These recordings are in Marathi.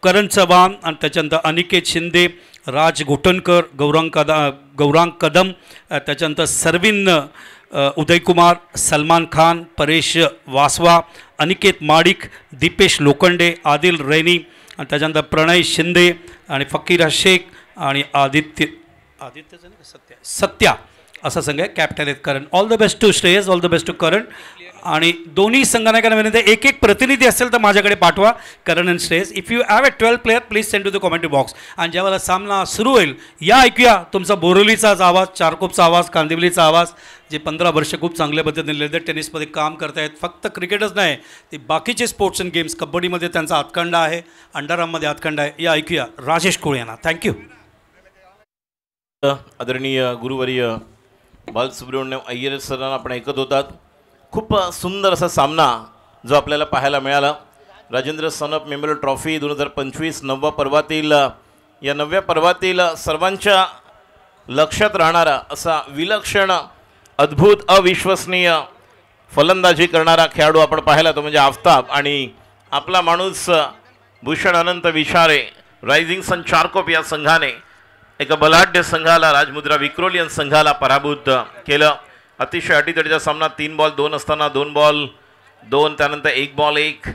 करण चव्हाण आणि त्याच्यानंतर अनिकेत शिंदे, राज घोटणकर, गौरांग कदम, त्याच्यानंतर सरविन उदयकुमार, सलमान खान, परेश वासवा, अनिकेत माडिक, दीपेश लोखंडे, आदिल रैनी आणि त्याच्यानंतर प्रणय शिंदे आणि फकीरा शेख आणि सत्या असा संघ आहे. कॅप्टन आहेत Karan. All the best to Shreyas, all the best to Karan. आणि दोन्ही संघनायकांना विनंती आहे, एक एक प्रतिनिधी असेल तर माझ्याकडे पाठवा, करण आणि Shreyas. If you have 12 player please send to the commentary box. आणि ज्यावेळेला सामना सुरू होईल या ऐकूया तुमचा बोरिवलीचाच आवाज, चारकोपचा आवाज, कांदिवलीचा आवाज, जे 15 वर्ष खूप चांगल्या पद्धतीने लेदर टेनिसमध्ये काम करतायत. फक्त क्रिकेटच नाही, ते बाकीचे स्पोर्ट्स अँड गेम्स, कबड्डीमध्ये त्यांचा हातखंडा आहे, अंडरआर्ममध्ये हातखंडा आहे. या ऐकूया राजेश कोळे यांना. थँक्यू. आदरणीय गुरुवर्य बालसुब्रमण्यम अय्यर सरांना आपण ऐकत होतात. खूप सुंदर असा सामना जो आपल्याला पाहायला मिळाला. राजेंद्र सनप मेमोरियल ट्रॉफी 2025 9व्या पर्वातील, या 9व्या पर्वातील सर्वांच्या लक्षात राहणारा असा विलक्षण, अद्भुत, अविश्वसनीय फलंदाजी करणारा खेळाडू आपण पाहिला तो म्हणजे आफताब. आणि आपला माणूस भूषण अनंत विचारे, रायझिंग सन चारकोप या संघाने एका बलाढ्य संघाला, राजमुद्रा विक्रोलियन संघाला पराभूत केलं. अतिशय अटीतटीचा सामना. 3 बॉल 2 असताना 2 बॉल 2, त्यानंतर 1 बॉल 1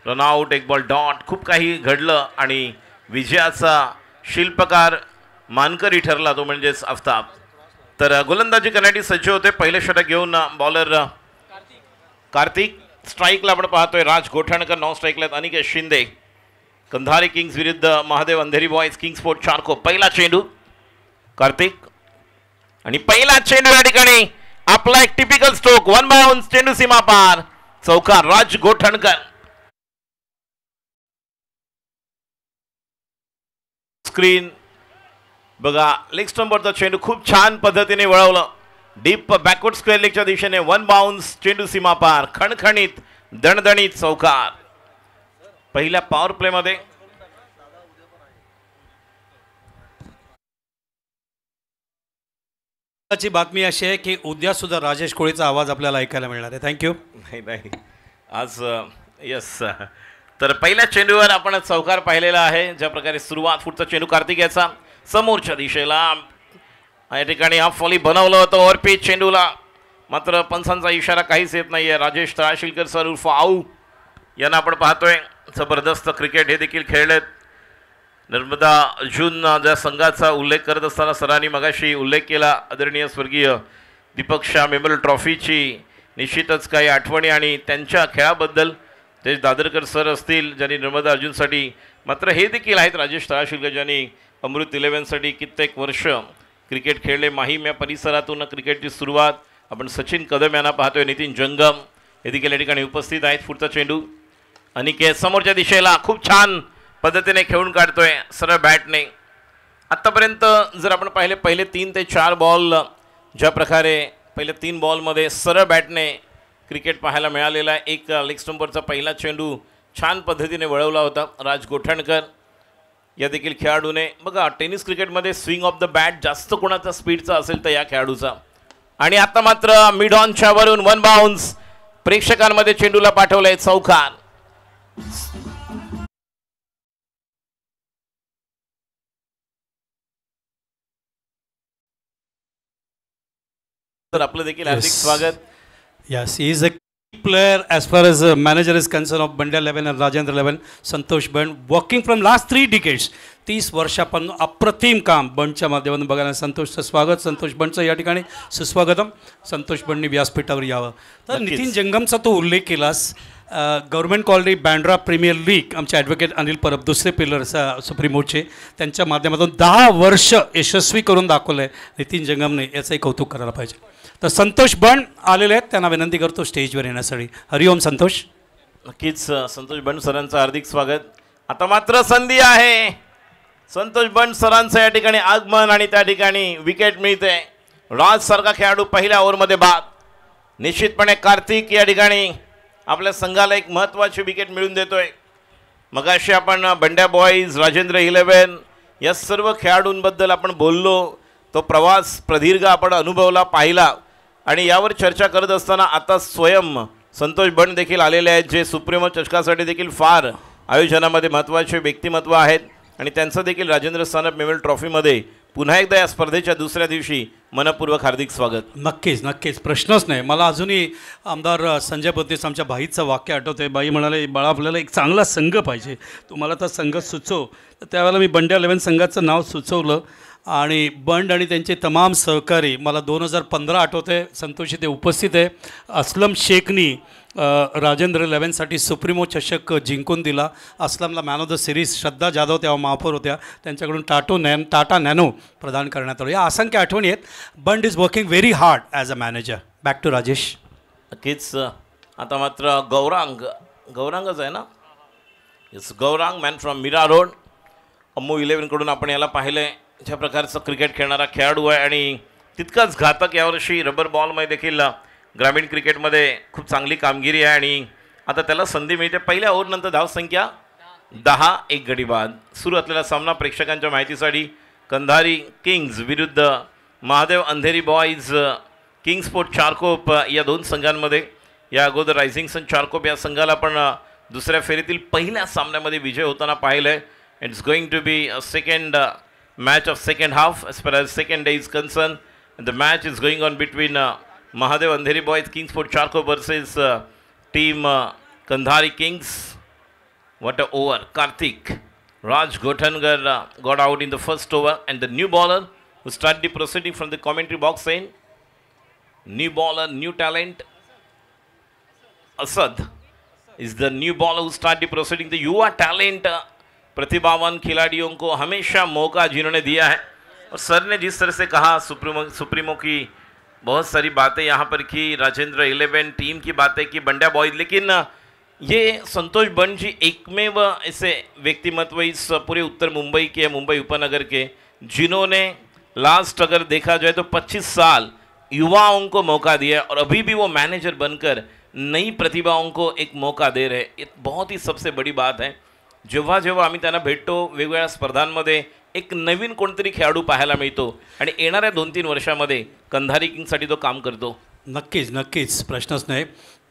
रनआउट, 1 बॉल डॉट, खूप काही घडलं आणि विजयाचा शिल्पकार मानकरी ठरला तो म्हणजेच आफताब. तर गोलंदाजी करण्यासाठी सज्ज होते. पहिले षटक घेऊन बॉलर कार्तिक. स्ट्राईकला आपण पाहतोय राज गोठणकर, नॉन स्ट्राईकला अनिकेत शिंदे. कंधारी किंग्स विरुद्ध Mahadev Andheri boys, king sport चारको. पहिला चेंडू कार्तिक आणि पहिला चेंडू या ठिकाणी आपला एक टिपिकल स्ट्रोक, 1 बाउंस, चेंडू सीमा पार, चौकार राज गोठणकर. स्क्रीन बघा, लेग स्टंपवरचा चेंडू खूप छान पद्धतीने वळवलं, डीप बॅकवर्ड स्क्वेअर लेगच्या दिशेने, 1 बाउंस, चेंडू सीमा पार, खणखणीत दणदणीत चौकार. पहिल्या पॉवर प्ले मध्ये ची बातमी अशी आहे की उद्या सुद्धा राजेश कोळेचा आवाज आपल्याला ऐकायला मिळणार आहे. थँक्यू. नाही आज यस. तर पहिल्या चेंडूवर आपण चौकार पाहिलेला आहे. ज्या प्रकारे सुरुवात, पुढचा चेंडू कार्तिक याचा समोरच्या दिशेला, या ठिकाणी हाफ फॉली बनवलं होतं ओव्हरपिच चेंडूला, मात्र पंचांचा इशारा काहीच येत नाहीये. राजेश तळाशिलकर सर उर्फ आऊ यांना आपण पाहतोय. जबरदस्त क्रिकेट हे देखील खेळलेत. नर्मदा अर्जुन ज्या संघाचा उल्लेख करत असताना सरांनी मगाशी उल्लेख केला, आदरणीय स्वर्गीय दीपक शाह मेमोरियल ट्रॉफीची निश्चितच काही आठवणी आणि त्यांच्या खेळाबद्दल तेज दादरकर सर असतील ज्यांनी नर्मदा अर्जुनसाठी, मात्र हे देखील आहेत राजेश तळाशिलकर ज्यांनी अमृत 11साठी कित्येक वर्ष क्रिकेट खेळले. माहीम या परिसरातून क्रिकेटची सुरुवात. आपण सचिन कदम यांना पाहतोय, नितीन जंगम हे देखील या ठिकाणी उपस्थित आहेत. पुढचा चेंडू अनिकेत समोरच्या दिशेला खूप छान पद्धतीने खेळून काढतोय सरळ बॅटने. आत्तापर्यंत जर आपण पहिले 3 ते 4 बॉल ज्या प्रकारे पहिले 3 बॉलमध्ये सरळ बॅटने क्रिकेट पाहायला मिळालेला आहे. एक लेग स्टंपवरचा पहिला चेंडू छान पद्धतीने वळवला होता राज गोठणकर या देखील खेळाडूने. बघा, टेनिस क्रिकेटमध्ये स्विंग ऑफ द बॅट जास्त कोणाचा स्पीडचा असेल तर या खेळाडूचा. आणि आता मात्र मिड ऑनच्या वरून 1 बाउन्स प्रेक्षकांमध्ये चेंडूला पाठवलंय, चौकार. तर आपलं देखील हार्दिक स्वागत. Yes, he is a key player as far as manager is concerned of Bandya 11 and Rajendra 11. Santosh बंड वर्किंग फ्रॉम लास्ट 3 डिकेड्स, 30 वर्षापासून अप्रतिम काम बंडच्या माध्यमातून बघायला संतोषचं स्वागत. संतोष बंडचं या ठिकाणी सुस्वागतम. संतोष बंडनी व्यासपीठावर यावं. तर नितीन जंगमचा तो उल्लेख केलास. Government colony Bandra premier league, आमचे ॲडव्होकेट अनिल परब दुसरे पिलर सुप्रीमोचे, त्यांच्या माध्यमातून 10 वर्ष यशस्वी करून दाखवलं आहे नितीन जंगमने. याचंही कौतुक करायला पाहिजे. तर संतोष बंड आलेले आहेत, त्यांना विनंती करतो स्टेजवर येण्यासाठी. हरिओम संतोष. नक्कीच संतोष बंड सरांचं हार्दिक स्वागत. आता मात्र संधी आहे संतोष बंड सरांचं या ठिकाणी आगमन आणि त्या ठिकाणी विकेट मिळते. राज सारखा खेळाडू पहिल्या ओव्हरमध्ये बाद. निश्चितपणे कार्तिक या ठिकाणी आपल्या संघाला एक महत्त्वाची विकेट मिळवून देतोय. मगाशी आपण बंड्या बॉईज, राजेंद्र 11 या सर्व खेळाडूंबद्दल आपण बोललो. तो प्रवास प्रदीर्घ आपण अनुभवला, पाहिला आणि यावर चर्चा करत असताना आता स्वयं संतोष बंड देखील आलेले आहेत जे सुप्रीमो चषकासाठी देखील फार आयोजनामध्ये महत्त्वाचे व्यक्तिमत्व आहेत आणि त्यांचं देखील राजेंद्र सानप मेमोरियल ट्रॉफीमध्ये पुन्हा एकदा या स्पर्धेच्या दुसऱ्या दिवशी मनपूर्वक हार्दिक स्वागत. नक्कीच नक्कीच, प्रश्नच नाही. मला अजूनही आमदार संजय पत्नीस आमच्या बाईचं वाक्य आठवते. बाई म्हणाले, बाळा आपल्याला एक चांगला संघ पाहिजे, तुम्हाला तर संघ सुचव. तर त्यावेळेला मी बंड्या 11 संघाचं नाव सुचवलं आणि बंड आणि त्यांचे तमाम सहकारी, मला 2015 आठवते, संतोषी ते उपस्थित आहे. असलम शेखनी राजेंद्र 11साठी सुप्रीमो चषक जिंकून दिला. असलमला मॅन ऑफ द सिरीज श्रद्धा जाधव तेव्हा महापौर होत्या, त्यांच्याकडून टाटा नॅनो प्रदान करण्यात आलं. या असंख्य आठवणी आहेत. बंड is working very hard as a manager. Back to Rajesh. नक्कीच. आता मात्र गौरांगच आहे ना, it's Gaurang, man from Mira road. Ammu 11कडून आपण याला पाहिलं आहे. ज्या प्रकारचं क्रिकेट खेळणारा खेळाडू आहे आणि तितकाच घातक. यावर्षी रबर बॉलमध्ये देखील ग्रामीण क्रिकेटमध्ये खूप चांगली कामगिरी आहे आणि आता त्याला संधी मिळते. पहिल्या ओव्हरनंतर धावसंख्या 10, 1 गडी बाद. सुरू असलेला सामना प्रेक्षकांच्या माहितीसाठी कंधारी किंग्ज विरुद्ध Mahadev Andheri boys. King sport Charkop या दोन संघांमध्ये. या अगोदर रायझिंग सन चारकोप या संघाला पण दुसऱ्या फेरीतील पहिल्या सामन्यामध्ये विजय होताना पाहिलं आहे. It's going to be a second match of second half as far as second day is concerned, and the match is going on between Mahadev Andheri Boys Kingsport Charco versus team Kandhari Kings. What a over. Karthik Raj Gothankar got out in the first over, and the new bowler who started the proceeding from the commentary box saying, new bowler, new talent. Asad is the new bowler who started the proceeding. The युवा talent, प्रतिभावान खिलाड़ियों को हमेशा मौका जिन्होंने दिया है. और सर ने जिस तरह से कहा सुप्रीमो की बहुत सारी बातें यहाँ पर की, राजेंद्र 11 टीम की बातें की, बंड्या बॉयज, लेकिन ये संतोष बंड जी एकमेव ऐसे व्यक्तिमत्व इस पूरे उत्तर मुंबई के, मुंबई उपनगर के, जिन्होंने लास्ट अगर देखा जाए तो 25 साल युवाओं को मौका दिया है और अभी भी वो मैनेजर बनकर नई प्रतिभाओं को एक मौका दे रहे. ये बहुत ही सबसे बड़ी बात है. जेव्हा जेव्हा आम्ही त्यांना भेटतो वेगवेगळ्या स्पर्धांमध्ये एक नवीन कोणतरी खेळाडू पाहायला मिळतो आणि येणाऱ्या 2-3 वर्षामध्ये कंधारी किंगसाठी तो काम करतो. नक्कीच नक्कीच, प्रश्नच नाही.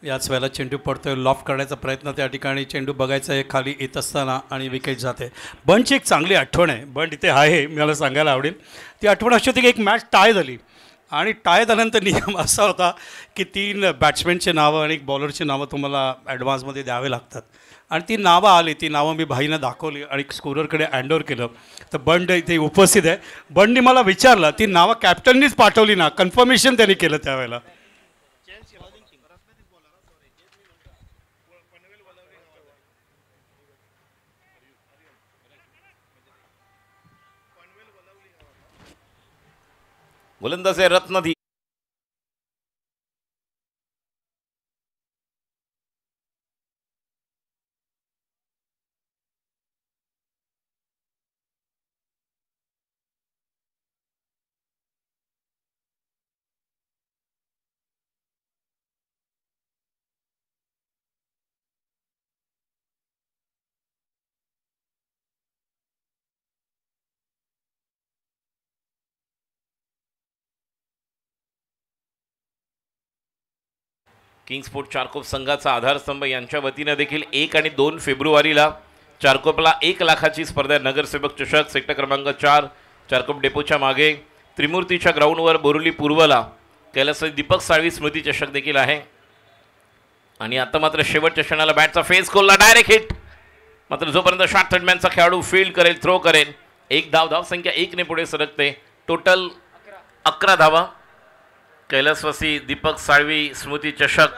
याच वेळेला चेंडू पडतोय, लॉफ्ट करण्याचा प्रयत्न, त्या ठिकाणी चेंडू बघायचा आहे खाली येत असताना आणि विकेट जाते. बंडची एक चांगली आठवण आहे. बंड इथे आहे, मला सांगायला आवडेल. ती आठवण अशी होती की एक मॅच टाय झाली आणि टाय झाल्यानंतर नियम असा होता की 3 बॅट्समॅनचे नावं आणि एक बॉलरची नावं तुम्हाला ॲडव्हान्समध्ये द्यावे लागतात. आणि ती नावं आली, ती नावं मी भाईनं दाखवली आणि स्कोररकडे हँडओव्हर केलं. तर बंड इथे उपस्थित आहे. बंडनी मला विचारलं, ती नावं कॅप्टननीच पाठवली ना, कन्फर्मेशन त्यांनी केलं त्यावेळेला. गोलंदाज आहे रत्नधी. किंगस्पोर्ट चारकोप संघाचा आधारस्तंभ यांच्या वतीनं देखील 1 आणि 2 फेब्रुवारीला चारकोपला 1 लाखाची स्पर्धा नगरसेवक चषक सेक्टर क्रमांक 4 चारकोप डेपोच्या मागे त्रिमूर्तीच्या ग्राउंडवर बोरिवली पूर्वला कैलास दीपक साळवी स्मृती चषक देखील आहे. आणि आता मात्र शेवटच्या क्षणाला बॅटचा फेस खोलला, डायरेक्ट हिट. मात्र जोपर्यंत शॉर्ट थर्डमॅनचा खेळाडू फील्ड करेल, थ्रो करेल, 1 धाव संख्या 1 ने पुढे सरकते. टोटल 11 धावा. कैलासवासी दीपक साळवी स्मृती चषक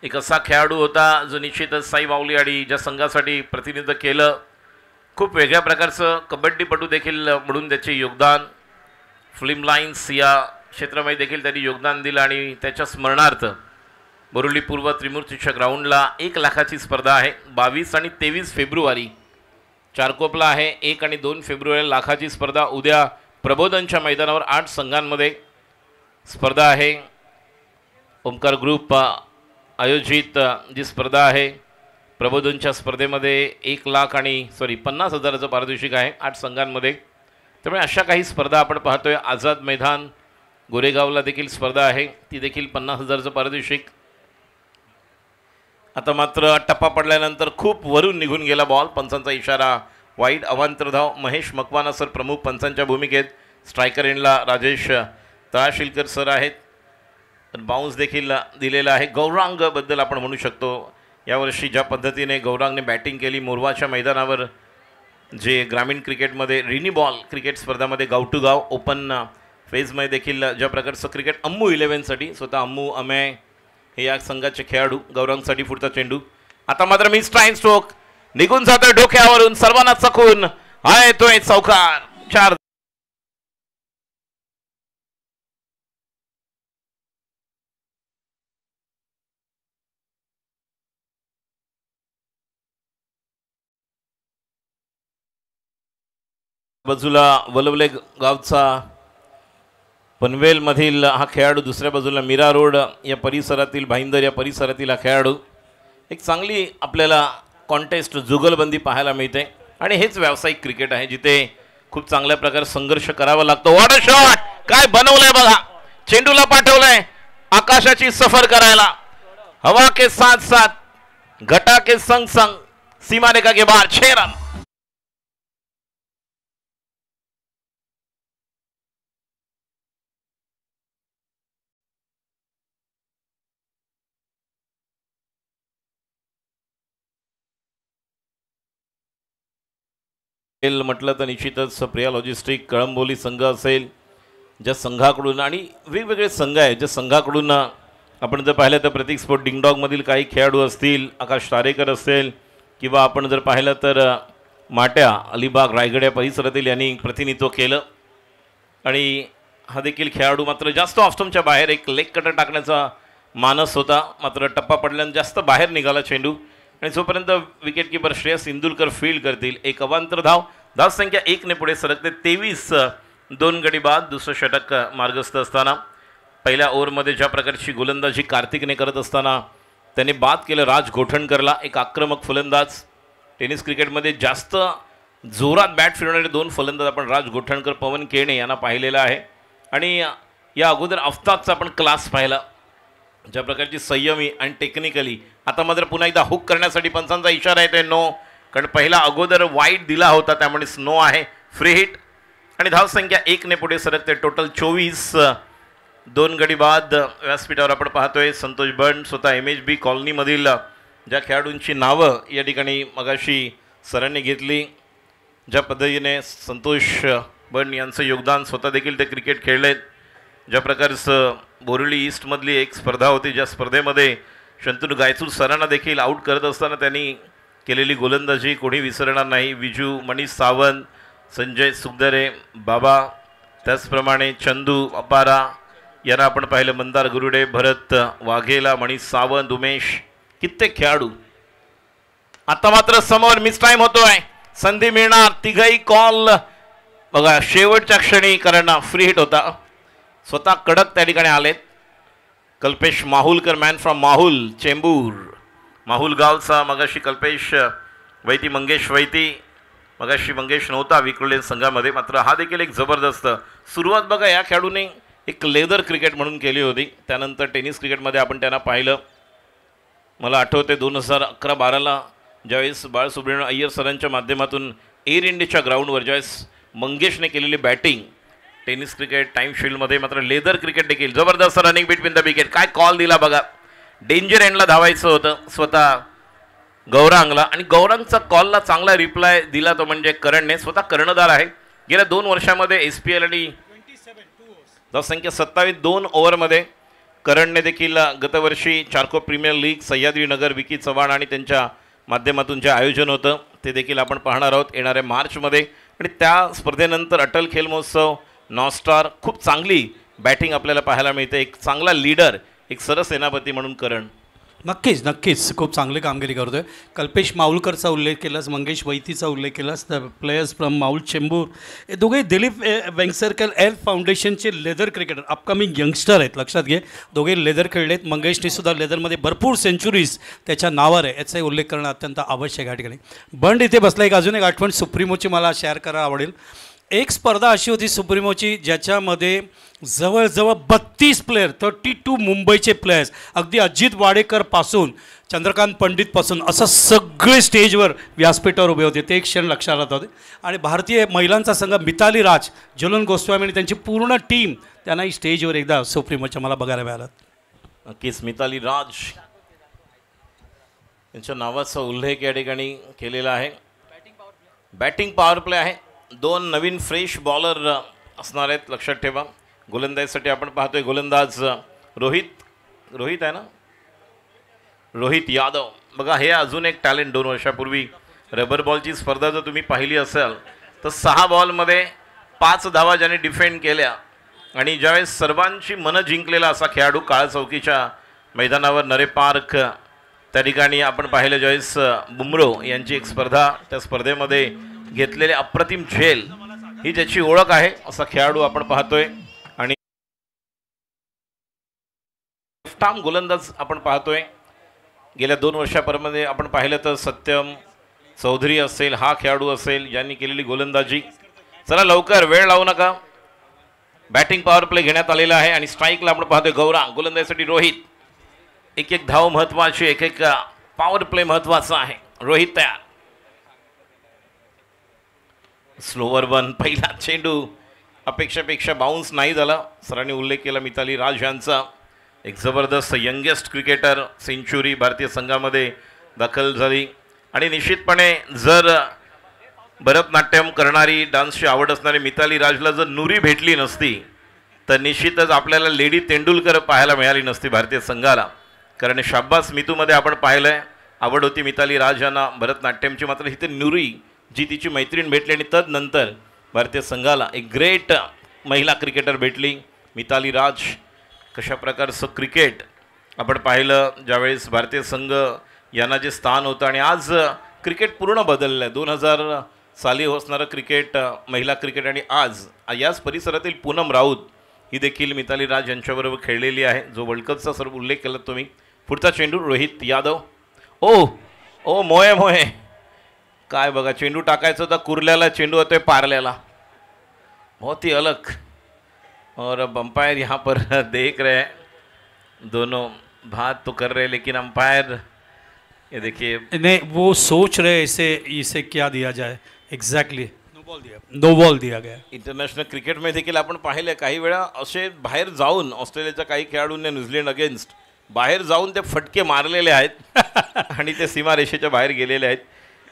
एक असा खेळाडू होता जो निश्चितच साई माऊली आणि ज्या संघासाठी प्रतिनिधित्व केलं. खूप वेगळ्या प्रकारचं कबड्डीपटू देखील म्हणून त्याचे योगदान, फिल्म लाईन्स या क्षेत्रामध्ये देखील त्यांनी योगदान दिलं आणि त्याच्या स्मरणार्थ बोरिवली पूर्व त्रिमूर्तीच्या ग्राउंडला 1 लाखाची स्पर्धा आहे. 22 आणि 23 फेब्रुवारी चारकोपला आहे. 1 आणि 2 फेब्रुवारी लाखाची स्पर्धा. उद्या प्रबोधनच्या मैदानावर 8 संघांमध्ये स्पर्धा आहे. ओमकार ग्रुप आयोजित जी स्पर्धा आहे प्रबोधनच्या स्पर्धेमध्ये 1 लाख आणि 50,000चं पारितोषिक आहे 8 संघांमध्ये. त्यामुळे अशा काही स्पर्धा आपण पाहतोय. आझाद मैदान गोरेगावला देखील स्पर्धा आहे, ती देखील 50,000चं पारितोषिक. आता मात्र टप्पा पडल्यानंतर खूप वरून निघून गेला बॉल. पंचांचा इशारा वाईड. अवांतर धाव. महेश मकवाना सर प्रमुख पंचांच्या भूमिकेत. स्ट्रायकर एंडला राजेश तळाशिलकर सर आहेत. बाउन्स देखील दिलेला आहे. गौरांगबद्दल आपण म्हणू शकतो यावर्षी ज्या पद्धतीने गौरांगने बॅटिंग केली मोरवाच्या मैदानावर, जे ग्रामीण क्रिकेटमध्ये रिनी बॉल क्रिकेट स्पर्धामध्ये गाव टू गाव ओपन फेजमध्ये देखील ज्या प्रकारचं क्रिकेट अम्मू 11साठी स्वतः अम्मू अमेय हे या संघाचे खेळाडू. गौरांगसाठी पुढचा चेंडू. आता मात्र मिस ट्राईन स्ट्रोक निघून जातोय डोक्यावरून. सर्वांना चकून हा येतोय चौकार. 4 बाजूला वलवले गावचा पनवेलमधील हा खेळाडू, दुसऱ्या बाजूला मीरा रोड या परिसरातील भाईंदर या परिसरातील हा खेळाडू. एक चांगली आपल्याला कॉन्टेस्ट जुगलबंदी पाहायला मिळते आणि हेच व्यावसायिक क्रिकेट आहे जिथे खूप चांगल्या प्रकारे संघर्ष करावा लागतो. What a shot! काय बनवलंय बघा. चेंडूला पाठवलंय आकाशाची सफर करायला. हवा के साथ साथ घटा के संग संग सीमा रेखा के बाहर 6 रन. म्हटलं तर निश्चितच प्रिया लॉजिस्टिक कळंबोली संघ असेल, ज्या संघाकडून आणि वेगवेगळे संघ आहेत ज्या संघाकडून आपण जर पाहिलं तर प्रतीक स्पोर्ट डिंगडॉगमधील काही खेळाडू असतील, आकाश तारेकर असेल किंवा आपण जर पाहिलं तर माट्या अलिबाग रायगड या परिसरातील यांनी प्रतिनिधित्व केलं. आणि हा देखील खेळाडू मात्र जास्त ऑफस्टमच्या बाहेर एक लेग कटर टाकण्याचा मानस होता, मात्र टप्पा पडल्यानं जास्त बाहेर निघाला चेंडू. आणि जोपर्यंत विकेटकीपर श्रेयस इंदुलकर फील्ड करतील एक अवांतर धाव. धावसंख्या 1 ने पुढे सरकते. 23 2 गडी बाद. दुसरं षटक मार्गस्थ असताना पहिल्या ओव्हरमध्ये ज्या प्रकारची गोलंदाजी कार्तिकने करत असताना त्याने बाद केलं राज गोठणकरला. एक आक्रमक फलंदाज. टेनिस क्रिकेटमध्ये जास्त जोरात बॅट फिरवणारे 2 फलंदाज आपण राज गोठणकर, पवन केणे यांना पाहिलेला आहे. आणि या अगोदर अफ्ताबचा आपण क्लास पाहिला, ज्या प्रकारची संयमी आणि टेक्निकली. आता मात्र पुन्हा एकदा हुक करण्यासाठी पंचांचा इशारा येतोय नो, कारण पहिला अगोदर वाईट दिला होता त्यामुळे स्नो आहे. Free hit. आणि धावसंख्या 1 ने पुढे सरकते. टोटल 24 2 गडी बाद. व्यासपीठावर आपण पाहतोय संतोष बंड स्वतः MHB कॉलनीमधील ज्या खेळाडूंची नावं या ठिकाणी मगाशी सरांनी घेतली, ज्या पद्धतीने संतोष बंड यांचं योगदान, स्वतः देखील ते क्रिकेट खेळलेत. ज्या प्रकारचं बोरिवली ईस्टमधली एक स्पर्धा होती ज्या स्पर्धेमध्ये शंतनू गायचूर सरांना देखील आऊट करत असताना त्यांनी केलेली गोलंदाजी कोणी विसरणार नाही. विजू, मनीष सावंत, संजय सुखदरे, बाबा, त्याचप्रमाणे चंदू अपारा यांना आपण पाहिलं. मंदार गुरुडे, भरत वाघेला, मनीष सावंत, उमेश, कित्येक खेळाडू. आता मात्र समोर मिस टाइम होतोय. संधी मिळणार. तिघही कॉल बघा शेवटच्या क्षणी, कारण फ्री हिट होता. स्वतः कडक त्या ठिकाणी आलेत. कल्पेश माहुलकर, मॅन फ्रॉम माहुल, चेंबूर, माहुल गावचा. मगाशी कल्पेश वैती, मंगेश वैती. मगाशी मंगेश नव्हता विक्रोले संघामध्ये, मात्र हा देखील एक जबरदस्त सुरुवात बघा या खेळाडूने एक लेदर क्रिकेट म्हणून केली होती. त्यानंतर टेनिस क्रिकेटमध्ये आपण त्यांना पाहिलं. मला आठवते 2011-12ला ज्यावेळेस बाळसुब्रह्मण्य अय्यर सरांच्या माध्यमातून एअर इंडियाच्या ग्राउंडवर ज्यावेळेस मंगेशने केलेली बॅटिंग टेनिस क्रिकेट टाईम शील्डमध्ये, मात्र लेदर क्रिकेट देखील जबरदस्त रनिंग बिटवीन द विकेट. काय कॉल दिला बघा. डेंजर एंडला धावायचं होतं स्वतः गौरांगला, आणि गौरांगचा कॉलला चांगला रिप्लाय दिला तो म्हणजे करणने. स्वतः कर्णधार आहे. गेल्या 2 वर्षामध्ये SPL आणि धावसंख्या 27 2 ओव्हरमध्ये. करणने देखील गतवर्षी चारको प्रीमियर लीग, सह्याद्री नगर, विकी चव्हाण आणि त्यांच्या माध्यमातून जे आयोजन होतं ते देखील आपण पाहणार आहोत येणाऱ्या मार्चमध्ये. आणि त्या स्पर्धेनंतर अटल खेल महोत्सव, नॉस्टार, खूप चांगली बॅटिंग आपल्याला पाहायला मिळते. एक चांगला लीडर, एक सरसेनापती म्हणून करण. नक्कीच नक्कीच खूप चांगली कामगिरी करतोय. कल्पेश माहुलकरचा उल्लेख केलास, मंगेश वैतीचा उल्लेख केलास, the players from Mahul Chembur हे दोघे दिलीप वेंगसरकर एल फाउंडेशनचे लेदर क्रिकेटर, अपकमिंग यंगस्टर आहेत, लक्षात घे. दोघे लेदर खेळलेत. मंगेशने सुद्धा लेदरमध्ये भरपूर सेंचुरीज त्याच्या नावावर आहे, याचाही उल्लेख करणं अत्यंत आवश्यक आहे. ठिकाणी बंड इथे बसला. एक अजून एक आठवण सुप्रीमोची मला शेअर करायला आवडेल. एक स्पर्धा अशी होती सुप्रीमोची ज्याच्यामध्ये जवळजवळ 32 प्लेयर, 32 मुंबईचे प्लेयर्स, अगदी अजित वाडेकरपासून चंद्रकांत पंडितपासून असं सगळे स्टेजवर व्यासपीठावर उभे होते. ते एक क्षण लक्षात राहत होते. आणि भारतीय महिलांचा संघ मिताली राज, झुलन गोस्वामी आणि त्यांची पूर्ण टीम त्यांनाही स्टेजवर एकदा सुप्रीमोच्या मला बघायला मिळालं. नक्कीच मिताली राज यांच्या नावाचा उल्लेख या ठिकाणी केलेला आहे. बॅटिंग पॉवर प्ले आहे. 2 नवीन फ्रेश बॉलर असणार आहेत, लक्षात ठेवा. गोलंदाजीसाठी आपण पाहतोय गोलंदाज रोहित आहे ना, रोहित यादव. बघा हे अजून एक टॅलेंट. 2 वर्षापूर्वी रबर बॉलची स्पर्धा जर तुम्ही पाहिली असेल तर 6 बॉलमध्ये 5 धावा ज्याने डिफेंड केल्या आणि ज्यावेळेस सर्वांची मनं जिंकलेला असा खेळाडू काळा चौकीच्या मैदानावर नरे पार्क त्या ठिकाणी आपण पाहिलं ज्यावेळेस बुमरो यांची एक स्पर्धा, त्या स्पर्धेमध्ये घेतलेले अप्रतिम झेल ही ज्याची ओळख आहे असा खेळाडू आपण पाहतोय. आणि लेफ्ट गोलंदाज आपण पाहतोय. गेल्या 2 वर्षापर्यंत आपण पाहिलं तर सत्यम चौधरी असेल, हा खेळाडू असेल ज्यांनी केलेली गोलंदाजी. चला लवकर वेळ लावू नका. बॅटिंग पॉवर प्ले घेण्यात आलेला आहे आणि स्ट्राईकला आपण पाहतोय गौरांग. गोलंदाजीसाठी रोहित. एक धाव महत्वाची, एक पॉवर प्ले महत्वाचा आहे. रोहित तयार. स्लोवर 1. पहिला चेंडू अपेक्षेपेक्षा बाउन्स नाही झाला. सरांनी उल्लेख केला मिताली राज यांचा. एक जबरदस्त यंगेस्ट क्रिकेटर, सेंचुरी भारतीय संघामध्ये दाखल झाली. आणि निश्चितपणे जर भरतनाट्यम करणारी, डान्सची आवड असणारी मिताली राजला जर नुरी भेटली नसती तर निश्चितच आपल्याला लेडी तेंडुलकर पाहायला मिळाली नसती भारतीय संघाला. कारण शाब्बास मितूमध्ये आपण पाहिलंय आवड होती मिताली राज यांना भरतनाट्यमची, मात्र इथे नुरी जी तिची मैत्रीण भेटली आणि तदनंतर भारतीय संघाला एक ग्रेट महिला क्रिकेटर भेटली मिताली राज. कशा प्रकारचं क्रिकेट आपण पाहिलं ज्यावेळेस भारतीय संघ यांना जे स्थान होतं आणि आज क्रिकेट पूर्ण बदललं आहे. 2000 साली असणारं क्रिकेट, महिला क्रिकेट आणि आज याच परिसरातील पूनम राऊत ही देखील मिताली राज यांच्याबरोबर खेळलेली आहे, जो वर्ल्ड कपचा सर्व उल्लेख केला तुम्ही. पुढचा चेंडू रोहित यादव. ओ मोये काय बघा, चेंडू टाकायचा होता कुर्ल्याला, चेंडू होतोय पारल्याला. बहुत ही अलग. और अब अंपायर यहाँ पर देख रहे हैं, दोनों बात तो कर रहे हैं लेकिन अंपायर ये देखिए नहीं, वो सोच रहे इसे क्या दिया जाए. एग्जैक्टली नो बॉल दिया गया. इंटरनॅशनल क्रिकेटमध्ये देखील आपण पाहिले काही वेळा असे बाहेर जाऊन ऑस्ट्रेलियाच्या काही खेळाडूंनी न्यूझीलंड अगेन्स्ट बाहेर जाऊन ते फटके मारलेले आहेत आणि ते सीमारेषेच्या बाहेर गेलेले आहेत.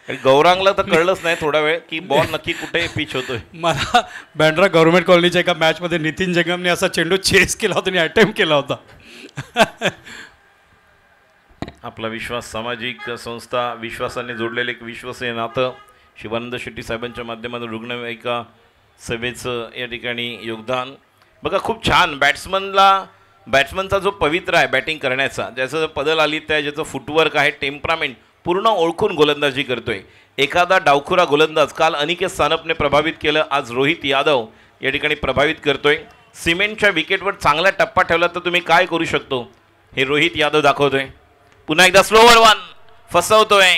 आणि गौरांगला तर कळलंच नाही थोडा वेळ की बॉल नक्की कुठे पिच होतोय. मला बँड्रा गव्हर्नमेंट कॉलनीच्या एका मॅचमध्ये नितीन जंगमने असा चेंडू चेस केला होता आणि अटेम्प्ट केला होता. आपला विश्वास सामाजिक संस्था, विश्वासाने जोडलेले एक विश्वासीय नातं, शिवानंद शेट्टी साहेबांच्या माध्यमातून रुग्णवाहिका सेवेचं या ठिकाणी योगदान. बघा खूप छान. बॅट्समनचा जो पवित्र आहे बॅटिंग करण्याचा, ज्याचं पदल आली त्या ज्याचं फुटवर्क आहे, टेम्परामेंट पूर्ण ओळखून गोलंदाजी करतोय. एखादा डावखुरा गोलंदाज, काल अनिकेत सानपने प्रभावित केलं, आज रोहित यादव या ठिकाणी प्रभावित करतोय. सिमेंटच्या विकेटवर चांगला टप्पा ठेवला तर तुम्ही काय करू शकतो हे रोहित यादव दाखवतोय. पुन्हा एकदा स्लोवर 1 फसवतोय,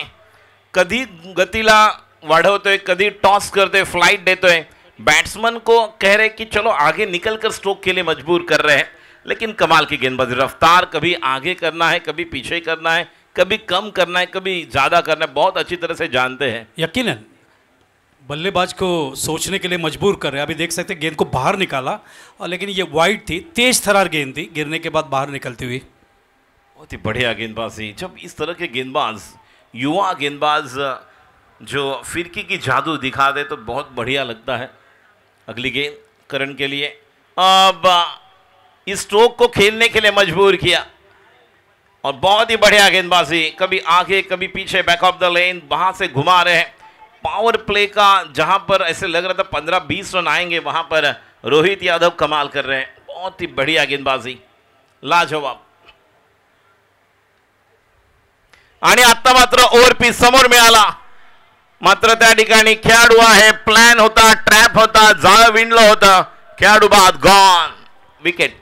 कधी गतीला वाढवतोय, कधी टॉस करतोय, फ्लाइट देतोय. बैट्समैन को कह रहे कि चलो आगे निकल कर स्ट्रोक के लिए मजबूर कर रहे हैं, लेकिन कमाल की गेंदबाजी. रफ्तार कभी आगे करना है, कभी पीछे करना है, कभी कम करना है, कभी ज़्यादा करना है, बहुत अच्छी तरह से जानते हैं. यकीनन बल्लेबाज को सोचने के लिए मजबूर कर रहे हैं. अभी देख सकते हैं गेंद को बाहर निकाला, और लेकिन ये वाइड थी, तेज थरार गेंद थी, गिरने के बाद बाहर निकलती हुई. बहुत ही बढ़िया गेंदबाजी. जब इस तरह के गेंदबाज, युवा गेंदबाज जो फिरकी की जादू दिखा दे तो बहुत बढ़िया लगता है. अगली गेंद करण के लिए. अब इस स्ट्रोक को खेलने के लिए मजबूर किया और बहुत ही बढ़िया गेंदबाजी, कभी आगे कभी पीछे, बैक ऑफ द लेन, वहां से घुमा रहे हैं. पावर प्ले का जहां पर ऐसे लग रहा था 15-20 रन आएंगे, वहां पर रोहित यादव कमाल कर रहे हैं. बहुत ही बढ़िया गेंदबाजी, लाजवाब. आणि आता मात्र ओव्हरपीच समोर मिळाला, मात्र त्या ठिकाणी खेळाडू आहे, प्लॅन होता, ट्रॅप होता, जाळं विणलं होतं, खेळाडू बाद, गॉन, विकेट.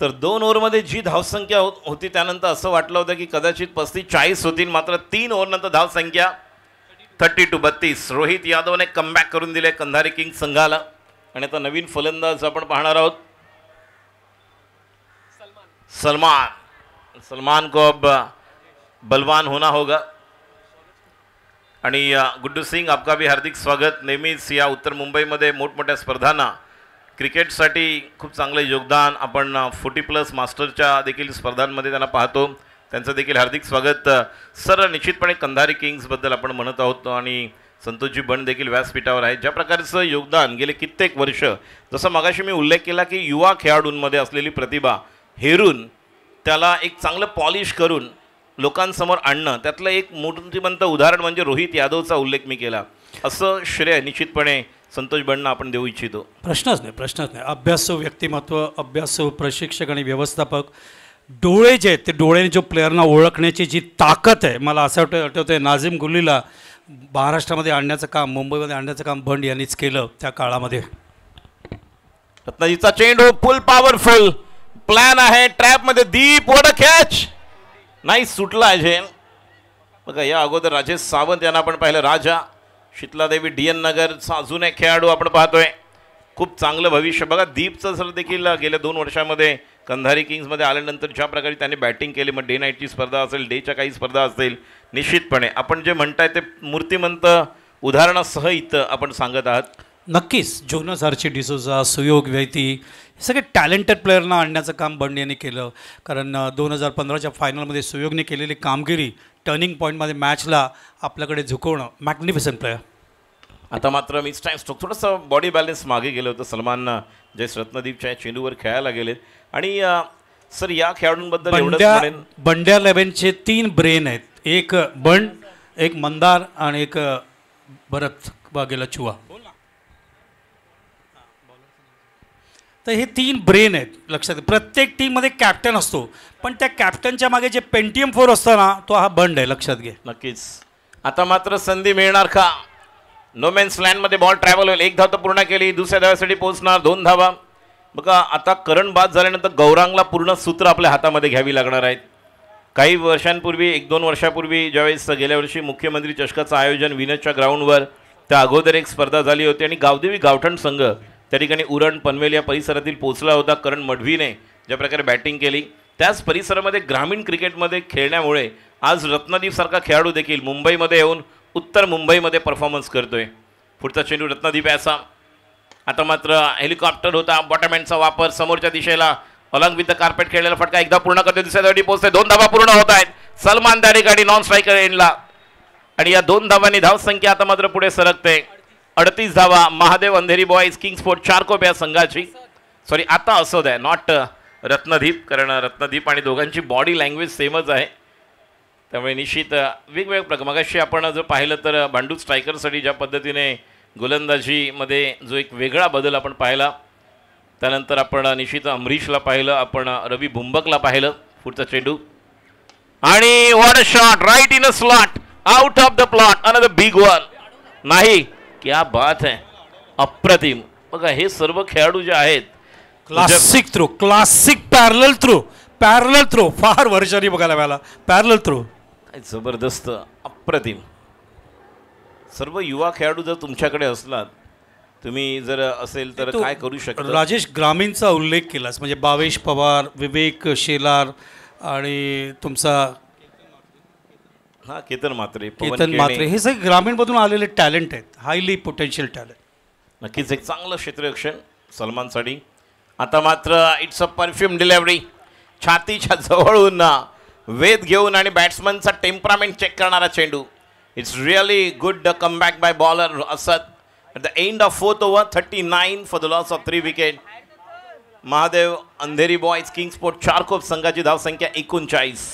तर 2 ओव्हरमध्ये जी धावसंख्या होती त्यानंतर असं वाटलं होतं की कदाचित 35-40 होतील, मात्र 3 ओव्हरनंतर धावसंख्या 32-32. रोहित यादवने कमबॅक करून दिले कंधारी किंग्स संघाला. आणि आता नवीन फलंदाज आपण पाहणार आहोत, सलमान को अब बलवान होना होगा. आणि गुड्डू सिंग, आपका भी हार्दिक स्वागत. नेहमीच या उत्तर मुंबईमध्ये मोठमोठ्या स्पर्धांना क्रिकेटसाठी खूप चांगलं योगदान आपण 40+ मास्टरच्या देखील स्पर्धांमध्ये त्यांना पाहतो. त्यांचं देखील हार्दिक स्वागत. सर, निश्चितपणे कंधारी किंग्सबद्दल आपण म्हणत आहोत आणि संतोषजी बंड देखील व्यासपीठावर आहेत. ज्या प्रकारचं योगदान गेले कित्येक वर्ष, जसं मगाशी मी उल्लेख केला की युवा खेळाडूंमध्ये असलेली प्रतिभा हेरून त्याला एक चांगलं पॉलिश करून लोकांसमोर आणणं, त्यातलं एक मूर्तिमंत उदाहरण म्हणजे रोहित यादवचा उल्लेख मी केला. असं श्रेय निश्चितपणे संतोष बंडना आपण देऊ इच्छितो. प्रश्नच नाही. अभ्यासू व्यक्तिमत्व, अभ्यासू प्रशिक्षक आणि व्यवस्थापक, डोळे जे आहेत ते डोळ्याने जो प्लेअरना ओळखण्याची जी ताकद आहे, मला असं आठवतंय नाझीम गुल्लीला महाराष्ट्रामध्ये आणण्याचं काम, मुंबईमध्ये आणण्याचं काम बंड यांनीच केलं त्या काळामध्ये. रत्नाजीचा चेंडू फुल पॉवरफुल प्लॅन आहे, ट्रॅपमध्ये दीप, वड कॅच, नाही सुटला आहे. बघा, या अगोदर राजेश सावंत यांना आपण पाहिलं, राजा, शीतलादेवी, DN नगरचा अजून एक खेळाडू आपण पाहतोय. खूप चांगलं भविष्य. बघा, दीपचं सर देखील गेल्या 2 वर्षामध्ये कंधारी किंग्समध्ये आल्यानंतर ज्या प्रकारे त्यांनी बॅटिंग केली, मग डे नाईटची स्पर्धा असेल, डेच्या काही स्पर्धा असतील, निश्चितपणे आपण जे म्हणताय ते मूर्तिमंत उदाहरणासह इथं आपण सांगत आहात. नक्कीच जोनस आर्ची डिसोजा, सुयोग वैती, हे सगळे टॅलेंटेड प्लेअरना आणण्याचं काम बंड यांनी केलं. कारण 2015च्या फायनलमध्ये सुयोगने केलेली कामगिरी, टर्निंग पॉईंटमध्ये मॅचला आपल्याकडे झुकवणं, मॅग्निफिसंट प्लेअर. आता मात्र मिस टाइम स्ट्रोक थोडंसं बॉडी बॅलन्स मागे गेलं होतं. सलमान जयेश रत्नदीपच्या चेंडूवर खेळायला गेले. आणि सर, या खेळाडूंबद्दल एवढंच म्हणेन, बंड्या 11चे 3 ब्रेन आहेत, एक बंड, एक मंदार आणि एक भरत वाघेला चुआ. तर हे 3 ब्रेन आहेत. लक्षात, प्रत्येक टीममध्ये कॅप्टन असतो, पण त्या कॅप्टनच्या मागे जे पेंटियम 4 असतं ना, तो हा बंड आहे, लक्षात घे. नक्कीच. आता मात्र संधी मिळणार का? नोमॅन्स लँडमध्ये बॉल ट्रॅव्हल होईल. 1 धाव तर पूर्ण केली, दुसऱ्या धाव्यासाठी पोहोचणार, 2 धावा. बघा, आता करण बाद झाल्यानंतर गौरांगला पूर्ण सूत्र आपल्या हातामध्ये घ्यावी लागणार आहेत. काही वर्षांपूर्वी, 1-2 वर्षापूर्वी, ज्यावेळेस गेल्या वर्षी मुख्यमंत्री चषकाचं आयोजन विनसच्या ग्राउंडवर, त्या अगोदर एक स्पर्धा झाली होती आणि गावदेवी गावठण संघ त्या ठिकाणी उरण, पनवेल या परिसरातील पोचला होता. करण मढवीने ज्या प्रकारे बॅटिंग केली, त्याच परिसरामध्ये ग्रामीण क्रिकेटमध्ये खेळण्यामुळे आज रत्नदीपसारखा खेळाडू देखील मुंबईमध्ये येऊन उत्तर मुंबईमध्ये परफॉर्मन्स करतोय. पुढचा चेंडू रत्नदीप याचा. आता मात्र हेलिकॉप्टर होता, बॉटमहँडचा वापर, समोरच्या दिशेला अलॉंग विथ द कार्पेट खेळलेला फटका एकदा पूर्ण करते, दुसऱ्या धावी पोहोचते. 2 धावा पूर्ण होत आहेत. सलमान त्या ठिकाणी नॉन स्ट्रायकर एंडला. आणि या 2 धावांनी धावसंख्या आता मात्र पुढे सरकते. 38 धावा. महादेव अंधेरी बॉईज किंग्सफोर्ट चारकोप या संघाची. सॉरी, आता असोद आहे, नॉट रत्नदीप, कारण रत्नदीप आणि दोघांची बॉडी लँग्वेज सेमच आहे. त्यामुळे निश्चित वेगवेगळ्या प्रकार. मगाशी आपण जर पाहिलं तर भांडूप स्ट्रायकरसाठी ज्या पद्धतीने गोलंदाजीमध्ये जो एक वेगळा बदल आपण पाहिला, त्यानंतर आपण निश्चित अमरीशला पाहिलं, आपण रवी भुंबकला पाहिलं. पुढचा चेंडू आणि what a shot, right in a slot, out of the plot, another big one. नाही, क्या बात है, अप्रतिम. बघा, हे सर्व खेळाडू जे आहेत, classic throw, classic parallel throw, फार वर्षांनी बघायला मिळाला पॅरलल थ्रो. जबरदस्त, अप्रतिम. सर्व युवा खेळाडू जर तुमच्याकडे असलात, तुम्ही जर असेल तर काय करू शकता? राजेश, ग्रामीणचा उल्लेख केलास, म्हणजे भावेश पवार, विवेक शेलार आणि तुमचा केतन म्हात्रे, हे सगळे ग्रामीणमधून आलेले टॅलेंट आहेत, हायली पोटेन्शियल टॅलेंट. नक्कीच एक चांगलं क्षेत्ररक्षण सलमानसाठी. आता मात्र इट्स अ परफ्यूम डिलिव्हरी, छातीच्या जवळून वेध घेऊन आणि बॅट्समनचा टेम्परामेंट चेक करणारा चेंडू. It's really good comeback by bowler Asad. At the end of 4th over, 39 for the loss of 3 wicket. Mahadev Andheri boys Kingsfort Charkop संघाची धावसंख्या 39.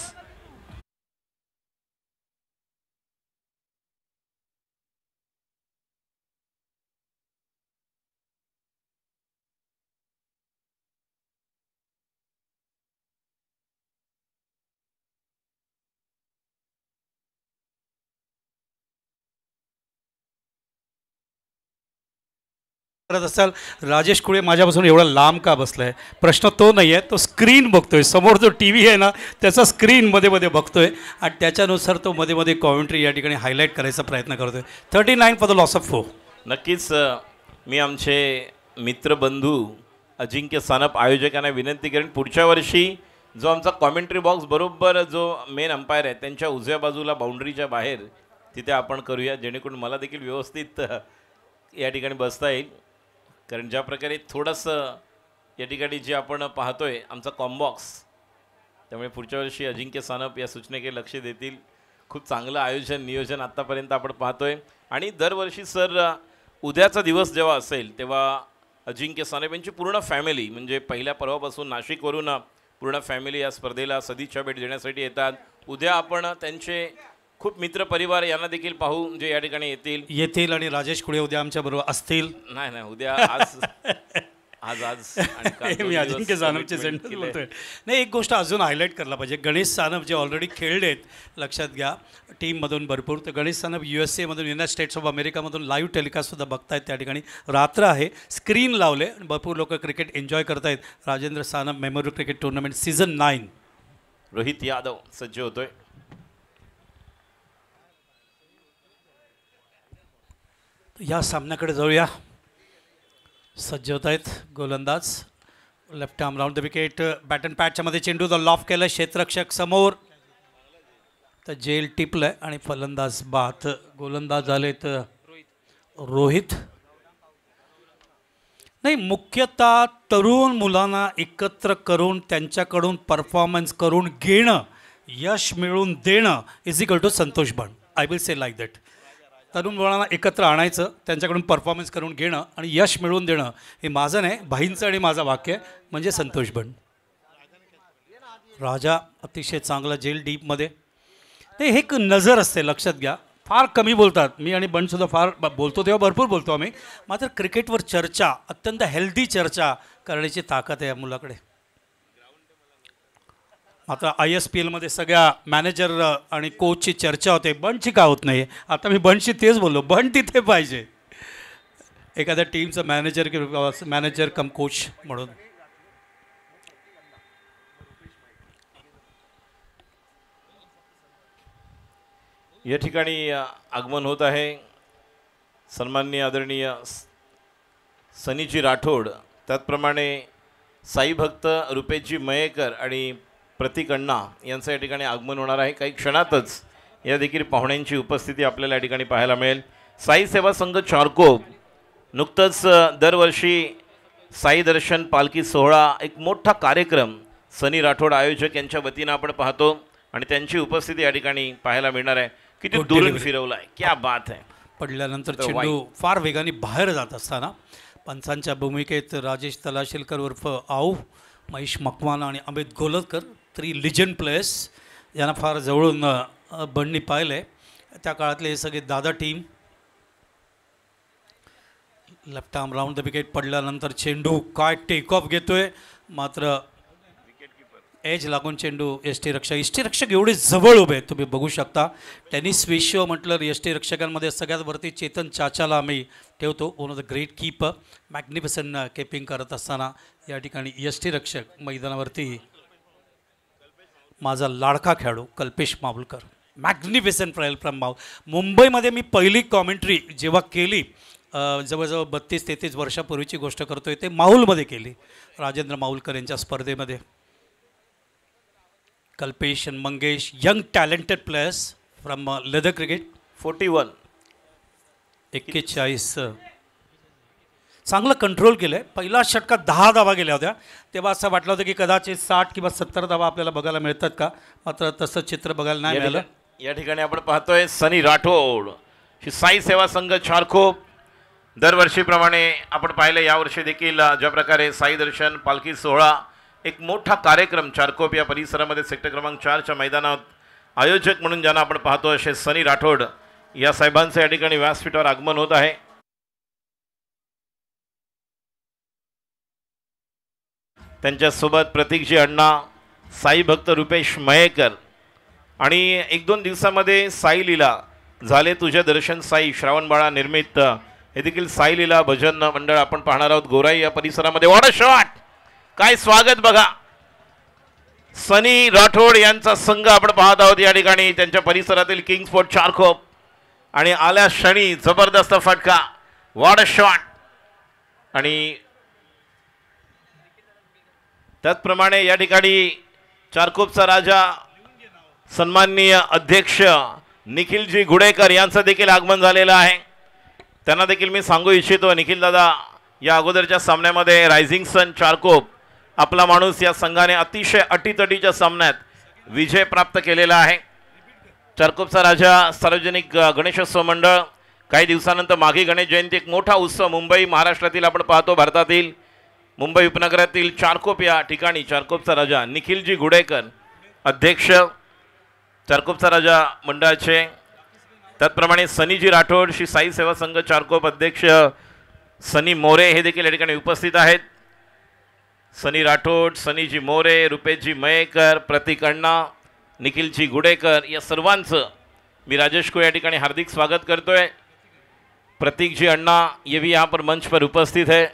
करत असाल राजेश कुळे माझ्यापासून एवढा लांब का बसला आहे, प्रश्न तो नाही आहे, तो स्क्रीन बघतोय. समोर जो टी व्ही आहे ना त्याचा स्क्रीन मध्ये मध्ये बघतोय आणि त्याच्यानुसार तो मध्ये मध्ये कॉमेंट्री या ठिकाणी हायलाईट करायचा प्रयत्न करतोय. 39 फॉर द लॉस ऑफ 4. नक्कीच मी आमचे मित्रबंधू अजिंक्य सानप आयोजकांना विनंती करेन पुढच्या वर्षी जो आमचा कॉमेंट्री बॉक्स बरोबर जो मेन अंपायर आहे त्यांच्या उजव्या बाजूला बाउंड्रीच्या बाहेर तिथे आपण करूया, जेणेकरून मला देखील व्यवस्थित या ठिकाणी बसता येईल. कारण ज्या प्रकारे थोडंसं या ठिकाणी जे आपण पाहतोय आमचा कॉम्बॉक्स, त्यामुळे पुढच्या वर्षी अजिंक्य सानप या सूचनेकडे लक्ष देतील. खूप चांगलं आयोजन नियोजन आत्तापर्यंत आपण पाहतोय. आणि दरवर्षी सर उद्याचा दिवस जेव्हा असेल तेव्हा अजिंक्य सानप यांची पूर्ण फॅमिली, म्हणजे पहिल्या पर्वापासून नाशिकवरून पूर्ण फॅमिली या स्पर्धेला सदिच्छा भेट देण्यासाठी येतात. उद्या आपण त्यांचे खूप मित्रपरिवार यांना देखील पाहू जे या ठिकाणी येतील आणि राजेश कुळे उद्या आमच्या बरोबर असतील. नाही उद्या आज आणि काल मी अजिंक्य सानपचे सेंटर बोलतोय. नाही, एक गोष्ट अजून हायलाईट करायला पाहिजे. गणेश सानप जे ऑलरेडी खेळले आहेत, लक्षात घ्या टीममधून भरपूर. तर गणेश सानप USA मधून, युनायटेड स्टेट्स ऑफ अमेरिकामधून लाईव्ह टेलिकास्टसुद्धा बघतायत. त्या ठिकाणी रात्र आहे, स्क्रीन लावले आणि भरपूर लोक क्रिकेट एन्जॉय करतायत. Rajendra Sanap memorial cricket tournament season 9. Rohit Yadav सज्ज होतोय. या सामन्याकडे जाऊया. सज्ज होत आहेत गोलंदाज. Left arm round the wicket, bat and पॅटच्यामध्ये चेंडू द लॉफ केलं, क्षेत्ररक्षक समोर, तर जेल टिपलंय आणि फलंदाज बाद. गोलंदाज झालेत रोहित. नाही, मुख्यतः तरुण मुलांना एकत्र करून त्यांच्याकडून परफॉर्मन्स करून घेणं, यश मिळवून देणं is equal to Santosh Ban. I will say like that. तरुण मुलांना एकत्र आणायचं, त्यांच्याकडून परफॉर्मन्स करून घेणं आणि यश मिळवून देणं, हे माझं नाही, भाईंचं आणि माझं वाक्य म्हणजे संतोष बन. राजा अतिशय चांगला जेल डीपमध्ये. ते एक नजर असते, लक्षात घ्या. फार कमी बोलतात, मी आणि बंडसुद्धा फार बोलतो तेव्हा भरपूर बोलतो आम्ही. मात्र क्रिकेटवर चर्चा, अत्यंत हेल्दी चर्चा करण्याची ताकद आहे या मुलाकडे. मात्र ISPLमध्ये सगळ्या मॅनेजर आणि कोचची चर्चा होते, बंडची का होत नाही. आता मी बंडशी तेच बोललो, बंड तिथे पाहिजे एखाद्या टीमचं मॅनेजर कम कोच म्हणून. या ठिकाणी आगमन होत आहे सन्माननीय आदरणीय सनीजी राठोड, त्याचप्रमाणे साई भक्त रुपेशजी मयेकर आणि प्रतीक अण्णा यांचं या ठिकाणी आगमन होणार आहे. काही क्षणातच या देखील पाहुण्यांची उपस्थिती आपल्याला या ठिकाणी पाहायला मिळेल. साई सेवा संघ चारकोप नुकतंच दरवर्षी साई दर्शन पालखी सोहळा एक मोठा कार्यक्रम सनी राठोड आयोजक यांच्या वतीनं आपण पाहतो आणि त्यांची उपस्थिती या ठिकाणी पाहायला मिळणार आहे. किती दुरून फिरवला आहे, क्या बात आहे. पडल्यानंतर चेंडू फार वेगाने बाहेर जात असताना पंचांच्या भूमिकेत राजेश तलाशिलकर उर्फ आऊ, महेश मकवाना आणि अमित गोलतकर, 3 लिजंड प्लेयर्स यांना फार जवळून बंडनी पाहिलं आहे. त्या काळातले हे सगळे दादा team. Left arm round the wicket पडल्यानंतर चेंडू काय टेक ऑफ घेतोय, मात्र एज लागून चेंडू यष्टीरक्षक एवढे जवळ उभे तुम्ही बघू शकता. टेनिस विश्व म्हटलं यष्टीरक्षकांमध्ये सगळ्यात वरती चेतन चाचाला आम्ही ठेवतो. One of the great keeper, magnificent keeping करत असताना या ठिकाणी यष्टीरक्षक मैदानावरती माझा लाडका खेळाडू कल्पेश माहुलकर, मॅग्निफिसंट फ्रॉम माहुल. मुंबईमध्ये मी पहिली कॉमेंट्री जेव्हा केली, जवळजवळ 32-33 वर्षापूर्वीची गोष्ट करतोय, ते माहुलमध्ये केली, राजेंद्र माहुलकर यांच्या स्पर्धेमध्ये. कल्पेश आणि Mangesh, young talented players from leather cricket. 41 चांगलं कंट्रोल केलं आहे. पहिला षटकात 10 धावा गेल्या होत्या, तेव्हा असं वाटलं होतं की कदाचित 60 किंवा 70 धावा आपल्याला बघायला मिळतात का, मात्र तसं चित्र बघायला नाही मिळालं. या ठिकाणी आपण पाहतोय सनी राठोड, साई सेवा संघ चारकोप. दरवर्षीप्रमाणे आपण पाहिलं यावर्षी देखील ज्या प्रकारे साई दर्शन पालखी सोहळा एक मोठा कार्यक्रम चारकोप या परिसरामध्ये सेक्टर क्रमांक 4च्या मैदानात आयोजक म्हणून ज्यांना आपण पाहतो असे सनी राठोड या साहेबांचं या ठिकाणी व्यासपीठावर आगमन होत आहे. त्यांच्यासोबत प्रतीकजी अण्णा, साई भक्त रुपेश मयेकर आणि 1-2 दिवसामध्ये साई लीला झाले तुझे दर्शन साई श्रावणबाळा निर्मित हे देखील साई लीला भजन मंडळ आपण पाहणार आहोत गोराई या परिसरामध्ये. व्हॉट अ शॉट, काय स्वागत बघा. सनी राठोड यांचा संघ आपण पाहत आहोत या ठिकाणी त्यांच्या परिसरातील किंग स्पोर्ट चारकोप आणि आल्या क्षणी जबरदस्त फटका. What a shot. आणि त्याचप्रमाणे या ठिकाणी चारकोपचा राजा सन्माननीय अध्यक्ष निखिलजी गुडेकर यांचं देखील आगमन झालेलं आहे. त्यांना देखील मी सांगू इच्छितो, निखिल दादा या अगोदरच्या सामन्यामध्ये रायझिंग सन चारकोप आपला माणूस या संघाने अतिशय अटीतटीच्या सामन्यात विजय प्राप्त केलेला आहे. चारकोपचा राजा सार्वजनिक गणेशोत्सव मंडळ काही दिवसानंतर माघी गणेश जयंती एक मोठा उत्सव मुंबई महाराष्ट्रातील आपण पाहतो, भारतातील मुंबई उपनगरातील चारकोप या ठिकाणी चारकोपचा राजा निखिलजी गुडेकर अध्यक्ष चारकोपचा राजा मंडळाचे, त्याचप्रमाणे सनीजी राठोड श्री साई सेवा संघ चारकोप अध्यक्ष सनी मोरे हे देखील या ठिकाणी उपस्थित आहेत. सनी राठोड, सनीजी मोरे, रुपेशजी मयेकर, प्रतीक अण्णा, निखिलजी गुडेकर या सर्वांचं मी राजेश को या ठिकाणी हार्दिक स्वागत करतोय. प्रतीक जी अण्णा ये भी यहाँ पर मंच पर उपस्थित है.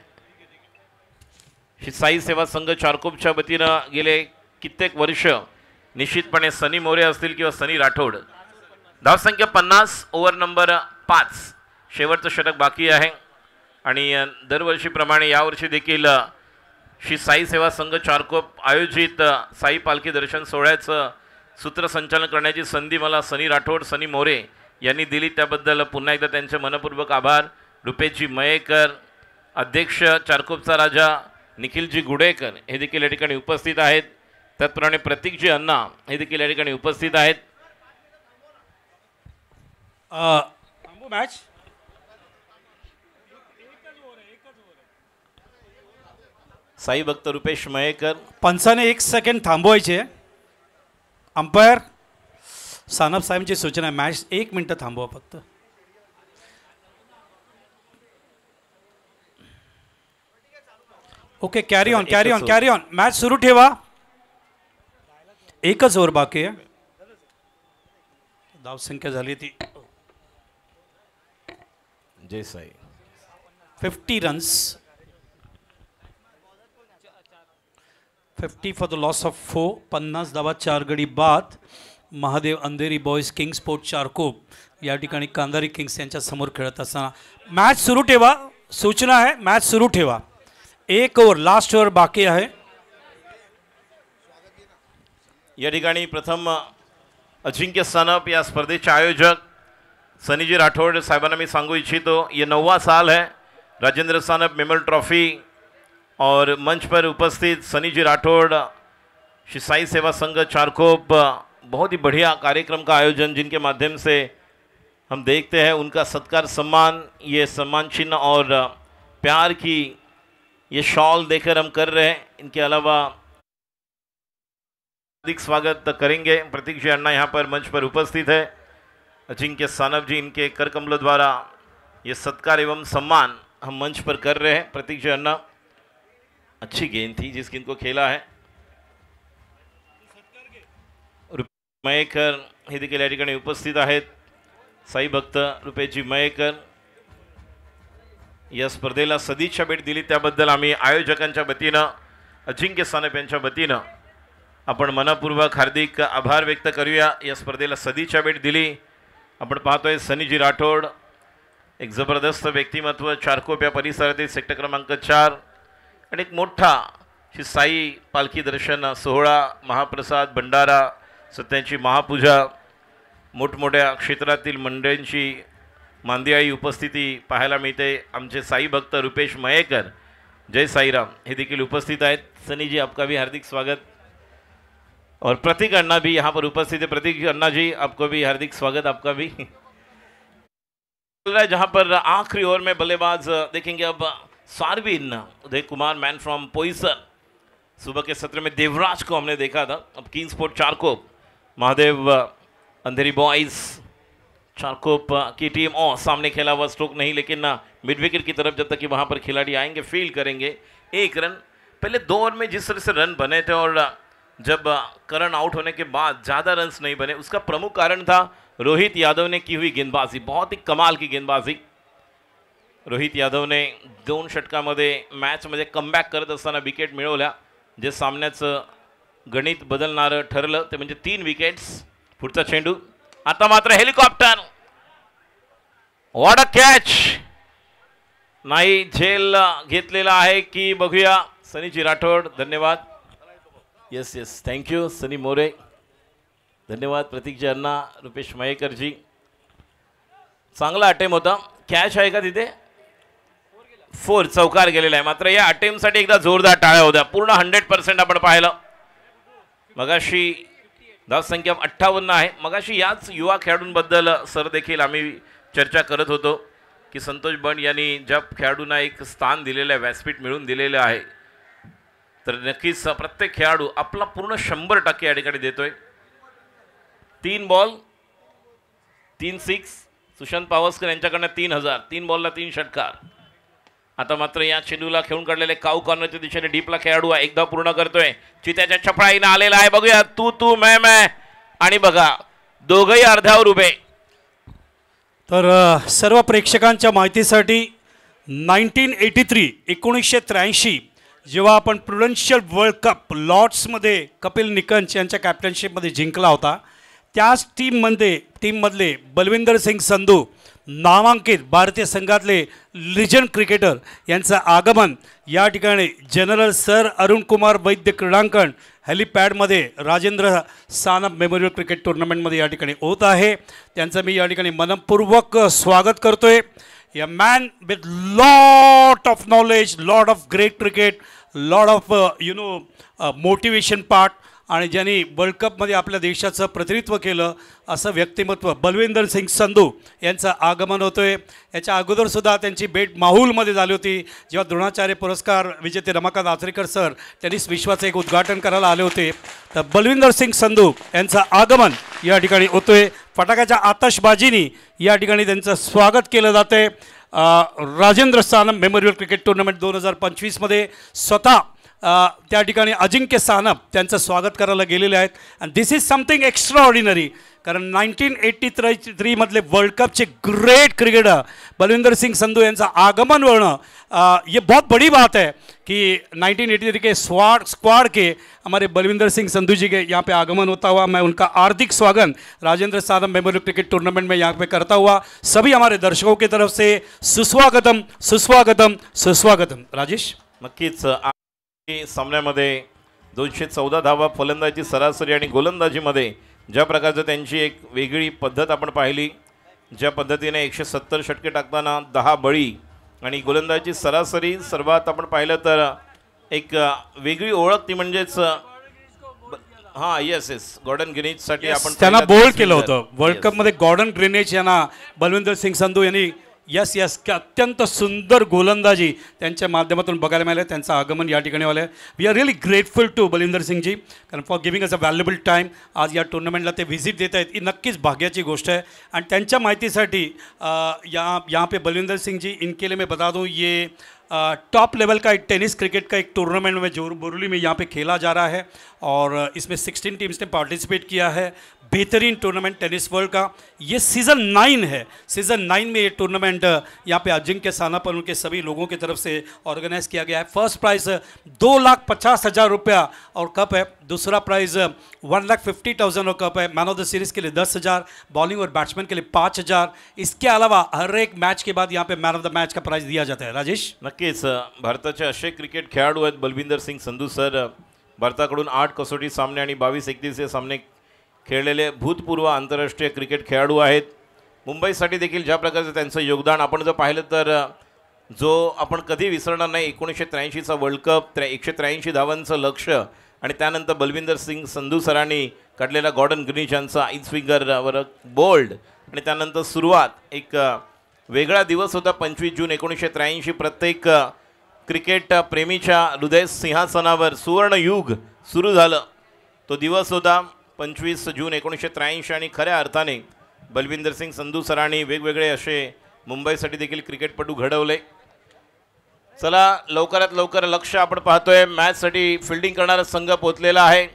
श्री साई सेवा संघ चारकोपच्या वतीनं गेले कित्येक वर्ष निश्चितपणे सनी मोरे असतील किंवा सनी राठोड. धावसंख्या 50, ओव्हर नंबर 5, शेवटचं षटक बाकी आहे. आणि दरवर्षीप्रमाणे यावर्षी देखील श्री साई सेवा संघ चारकोप आयोजित साई पालखी दर्शन सोहळ्याचं सूत्रसंचालन करण्याची संधी मला सनी राठोड, सनी मोरे यांनी दिली, त्याबद्दल पुन्हा एकदा त्यांचे मनपूर्वक आभार. रुपेशजी मयेकर, अध्यक्ष चारकोपचा राजा निखिलजी गुडेकर हे देखील या ठिकाणी उपस्थित आहेत. त्याचप्रमाणे प्रतीकजी अण्णा हे देखील या ठिकाणी उपस्थित आहेत. मॅच साई भक्त रुपेश मयेकर, पंचाने 1 सेकंड थांबवायचे. अंपायर सानप साहेबांची सूचना आहे, मॅच 1 मिनिट थांबवा फक्त. Okay, carry on carry on carry on. Match सुरू ठेवा. 1च ओव्हर बाकी आहे. धावसंख्या झाली ती Jai Sai 50 runs, 50 for the loss of 4. 50 धावा 4 गडी बाद. Mahadev Andheri boys king sport Charkop या ठिकाणी कांदारी किंग्स यांच्या समोर खेळत असताना मॅच सुरू ठेवा. सूचना आहे, मॅच सुरू ठेवा. 1 ओव्हर, लास्ट ओव्हर बाकी आहे. या ठिकाणी प्रथम अजिंक्य सानप या स्पर्धेचे आयोजक सनीजी राठौड़ साहबाना मैं सांगू इच्छितो, ये 9वां साल है राजेंद्र सानप मेमोरियल ट्रॉफी और मंच पर उपस्थित सनीजी राठौड़ श्री साई सेवा संघ चारकोप, बहुत ही बढ़िया कार्यक्रम का आयोजन जिनके माध्यम से हम देखते हैं उनका सत्कार सम्मान, ये सम्मान चिन्ह और प्यार की ये शॉल देकर हम कर रहे हैं। इनके अलावा अधिक स्वागत करेंगे प्रतीक जी अन्ना यहाँ पर मंच पर उपस्थित है। अजिंक्य सानप जी इनके कर कमलों द्वारा ये सत्कार एवं सम्मान हम मंच पर कर रहे हैं। प्रतीक जी अन्ना, अच्छी गेंद थी जिसकी इनको खेला है। मयेकर हे देखील या ठिकाणी उपस्थित आहेत। साई भक्त रुपेशजी मयेकर या स्पर्धेला सदिच्छा भेट दिली त्याबद्दल आम्ही आयोजकांच्या वतीनं अजिंक्य सानप यांच्या वतीनं आपण मनपूर्वक हार्दिक आभार व्यक्त करूया। या स्पर्धेला सदिच्छा भेट दिली आपण पाहतोय सनीजी राठौड़, एक जबरदस्त व्यक्तिमत्व चारकोप या परिसरातील सेक्टर क्रमांक 4 आणि एक मोठा श्री साई पालखी दर्शन सोहळा, महाप्रसाद, भंडारा, सत्याची महापूजा, मोठमोठ्या क्षेत्रातील मंडळींची मांदियाळी उपस्थिती पाहायला मिळते। आमचे साई भक्त रुपेश मयेकर, जय साईराम हे देखील उपस्थित आहेत। सनी जी आपका भी हार्दिक स्वागत और प्रतीक अन्ना भी यहाँ पर उपस्थित है। प्रतीक अन्ना जी आपको भी हार्दिक स्वागत, आपका भी। चल रहा है जहाँ पर आखिरी ओवर में बल्लेबाज देखेंगे अब सारविन उदय कुमार, मैन फ्रॉम पोईसर। सुबह के सत्र में देवराज को हमने देखा था। अब king sport Charkop, Mahadev Andheri boys Charkop की टीम और सामने खेला हुआ स्ट्रोक नहीं, लेकिन मिड विकेट की तरफ जब तक कि वहाँ पर खिलाड़ी आएंगे फील्ड करेंगे। 1 रन पहले 2 ओवर में जिस तरह से रन बने थे और जब करण आउट होने के बाद ज़्यादा रन्स नहीं बने, उसका प्रमुख कारण था रोहित यादव ने की हुई गेंदबाजी, बहुत ही कमाल की गेंदबाजी। रोहित यादवने 2 षटकामध्ये मॅचमध्ये कमबॅक करत असताना विकेट मिळवल्या, जे सामन्याचं गणित बदलणारं ठरलं ते म्हणजे 3 विकेट्स. पुढचा चेंडू आता मात्र हेलिकॉप्टर, व्हॉट अ कॅच. नाही झेल घेतलेला आहे की बघूया. सनीजी राठोड धन्यवाद. येस येस थँक्यू सनी मोरे धन्यवाद. प्रतीकजी अण्णा, रुपेश मयेकरजी. चांगला अटेम्प्ट होता. कॅच आहे का तिथे? 4 चौकार गेलेला आहे. मात्र या अटेम्प्टसाठी एकदा जोरदार टाळ्या होत्या. पूर्ण 100% आपण पाहिलं. मगाशी धावसंख्या 58 आहे. मगाशी याच युवा खेळाडूंबद्दल सर देखील आम्ही चर्चा करत होतो की संतोष बंड यांनी ज्या खेळाडूंना एक स्थान दिलेलं आहे, व्यासपीठ मिळून दिलेलं आहे, तर नक्कीच प्रत्येक खेळाडू आपला पूर्ण 100% या ठिकाणी देतोय. 3 बॉल 3 सिक्स. सुशांत पावसकर यांच्याकडनं 3000. 3 बॉलला 3 षटकार. आता मात्र या चेंडूला खेळून काढलेले काऊ कॉर्नरच्या दिशेने डीपला खेळाडू एकदा पूर्ण करतोय. चित्याच्या छपळाईनं आलेला आहे. बघूया तू मैं आणि बघा दोघंही अर्ध्यावर उभे. तर सर्व प्रेक्षकांच्या माहितीसाठी 1983 जेव्हा आपण प्रुडेन्शियल वर्ल्ड कप लॉर्ड्समध्ये कपिल निकंज यांच्या कॅप्टनशिपमध्ये जिंकला होता, त्याच टीममधले बलविंदर सिंग संधू नामांकित भारतीय संघातले लिजंड क्रिकेटर यांचं आगमन या ठिकाणी जनरल सर अरुण कुमार वैद्य क्रीडांगण हेलिपॅडमध्ये राजेंद्र सानप मेमोरियल क्रिकेट टुर्नामेंटमध्ये या ठिकाणी होत आहे. त्यांचं मी या ठिकाणी मनपूर्वक स्वागत करतोय. A man with lot of knowledge, lot of great cricket, lot of motivation part, आणि ज्यांनी वर्ल्ड कपमध्ये आपल्या देशाचं प्रतिनिधित्व केलं असं व्यक्तिमत्व बलविंदर सिंग संधू यांचं आगमन होतोय. याच्या अगोदरसुद्धा त्यांची भेट माहूलमध्ये झाली होती, जेव्हा द्रोणाचार्य पुरस्कार विजेते रमाकांत आचरेकर सर टेनिस विश्वाचं एक उद्घाटन करायला आले होते. तर बलविंदर सिंग संधू यांचं आगमन या ठिकाणी होतोय. फटाक्याच्या आतषबाजीनी या ठिकाणी त्यांचं स्वागत केलं जातं. Rajendra Sanap memorial cricket tournament 2025मध्ये स्वतः त्या ठिकाणी अजिंक्य सानप त्यांचं स्वागत करायला गेलेले आहेत. And this is something extra ordinary, कारण 1983 मधले world कपचे great cricketer Balwinder Singh Sandhu यांचं आगमन होणं ये बहुत बड़ी बात है कि 1983 के स्क्वाड के हमारे बलविंदर सिंह संधू जी के यहाँ पे आगमन होता हुआ मैं उनका हार्दिक स्वागत Rajendra Sanap memorial cricket tournament में यहाँ पे करता हुआ सभी हमारे दर्शकों की तरफ से सुस्वागतम सुस्वागतम सुस्वागतम. राजेश, नक्कीच सामन्यामध्ये 214 धावा, फलंदाजी सरासरी आणि गोलंदाजीमध्ये ज्या प्रकारचं त्यांची एक वेगळी पद्धत आपण पाहिली, ज्या पद्धतीने 170 षटके टाकताना 10 बळी आणि गोलंदाजी सरासरी सर्वात आपण पाहिलं तर एक वेगळी ओळख ती म्हणजेच हां येस गॉर्डन ग्रीनिजसाठी आपण त्यांना बोल्ड केलं होतं वर्ल्ड कपमध्ये. गॉर्डन ग्रीनिज यांना बलविंदर सिंग संधू यांनी यस अत्यंत सुंदर गोलंदाजी त्यांच्या माध्यमातून बघायला मिळालं. त्यांचं आगमन या ठिकाणी आलं. We R really grateful to Balwinder Singhji कारण for giving us a valuable time. आज या टुर्नामेंटला ते व्हिजिट देत आहेत, ही नक्कीच भाग्याची गोष्ट आहे. आणि त्यांच्या माहितीसाठी यहाँ पे बलविंदर सिंह जी इनके लिए मैं बता दूँ, ये टॉप लेवल का एक टेनिस क्रिकेट का एक टूर्नामेंट में जोर बोरुली में यहाँ पे खेला जा रहा है और इसमें 16 टीम्स ने पार्टिसिपेट किया है. बेहतरीन टूर्नामेंट टेनिस वर्ल्ड का ये सीज़न 9 है. सीज़न 9 में ये टूर्नामेंट यहाँ पे अजिंक्य सानप और उनके सभी लोगों की तरफ से ऑर्गेनाइज किया गया है. फर्स्ट प्राइज़ 2,50,000 रुपया और कप है. दूसरा प्राइज़ 1,50,000 और कप है. मैन ऑफ द सीरीज़ के लिए 10,000, बॉलिंग और बैट्समैन के लिए 5,000. इसके अलावा हर एक मैच के बाद यहाँ पे मैन ऑफ द मैच का प्राइज़ दिया जाता है. राजेश, नक्कीच भारताचे असे क्रिकेट खेळाडू आहेत बलविंदर सिंग संधू सर. भारताकडून 8 कसोटी सामने आणि 22-31 सामने खेळलेले भूतपूर्व आंतरराष्ट्रीय क्रिकेट खेळाडू आहेत. मुंबईसाठी देखील ज्या प्रकारचं त्यांचं योगदान आपण जर पाहिलं तर जो आपण कधी विसरणार नाही. 1983चा वर्ल्ड कप, 183 धावांचं लक्ष्य आणि त्यानंतर बलविंदर सिंग संधू सरांनी काढलेला गॉर्डन ग्रीनिज यांचा इन स्विंगरवर बोल्ड आणि त्यानंतर सुरुवात एक वेगळा दिवस होता. 25 जून 1983 प्रत्येक क्रिकेट प्रेमीच्या हृदय सिंहासनावर सुवर्णयुग सुरू झालं. तो दिवस होता 25 जून 1983 आणि खऱ्या अर्थाने बलविंदर सिंग संधू सरांनी वेगवेगळे असे मुंबईसाठी देखील क्रिकेटपटू घडवले. चला लवकरात लवकर लक्ष आपण पाहतोय. मॅचसाठी फिल्डिंग करणारा संघ पोचलेला आहे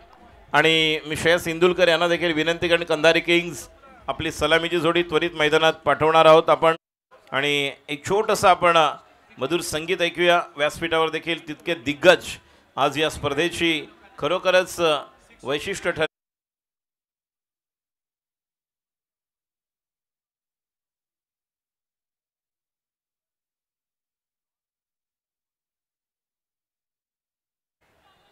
आणि मी श्रेयस इंदुलकर यांना देखील विनंती करेन, कंधारी किंग्स आपली सलामीची जोडी त्वरित मैदानात पाठवणार आहोत आपण. आणि एक छोटंसं आपण मधुर संगीत ऐकूया. व्यासपीठावर देखील तितके दिग्गज आज या स्पर्धेची खरोखरच वैशिष्ट्य ठर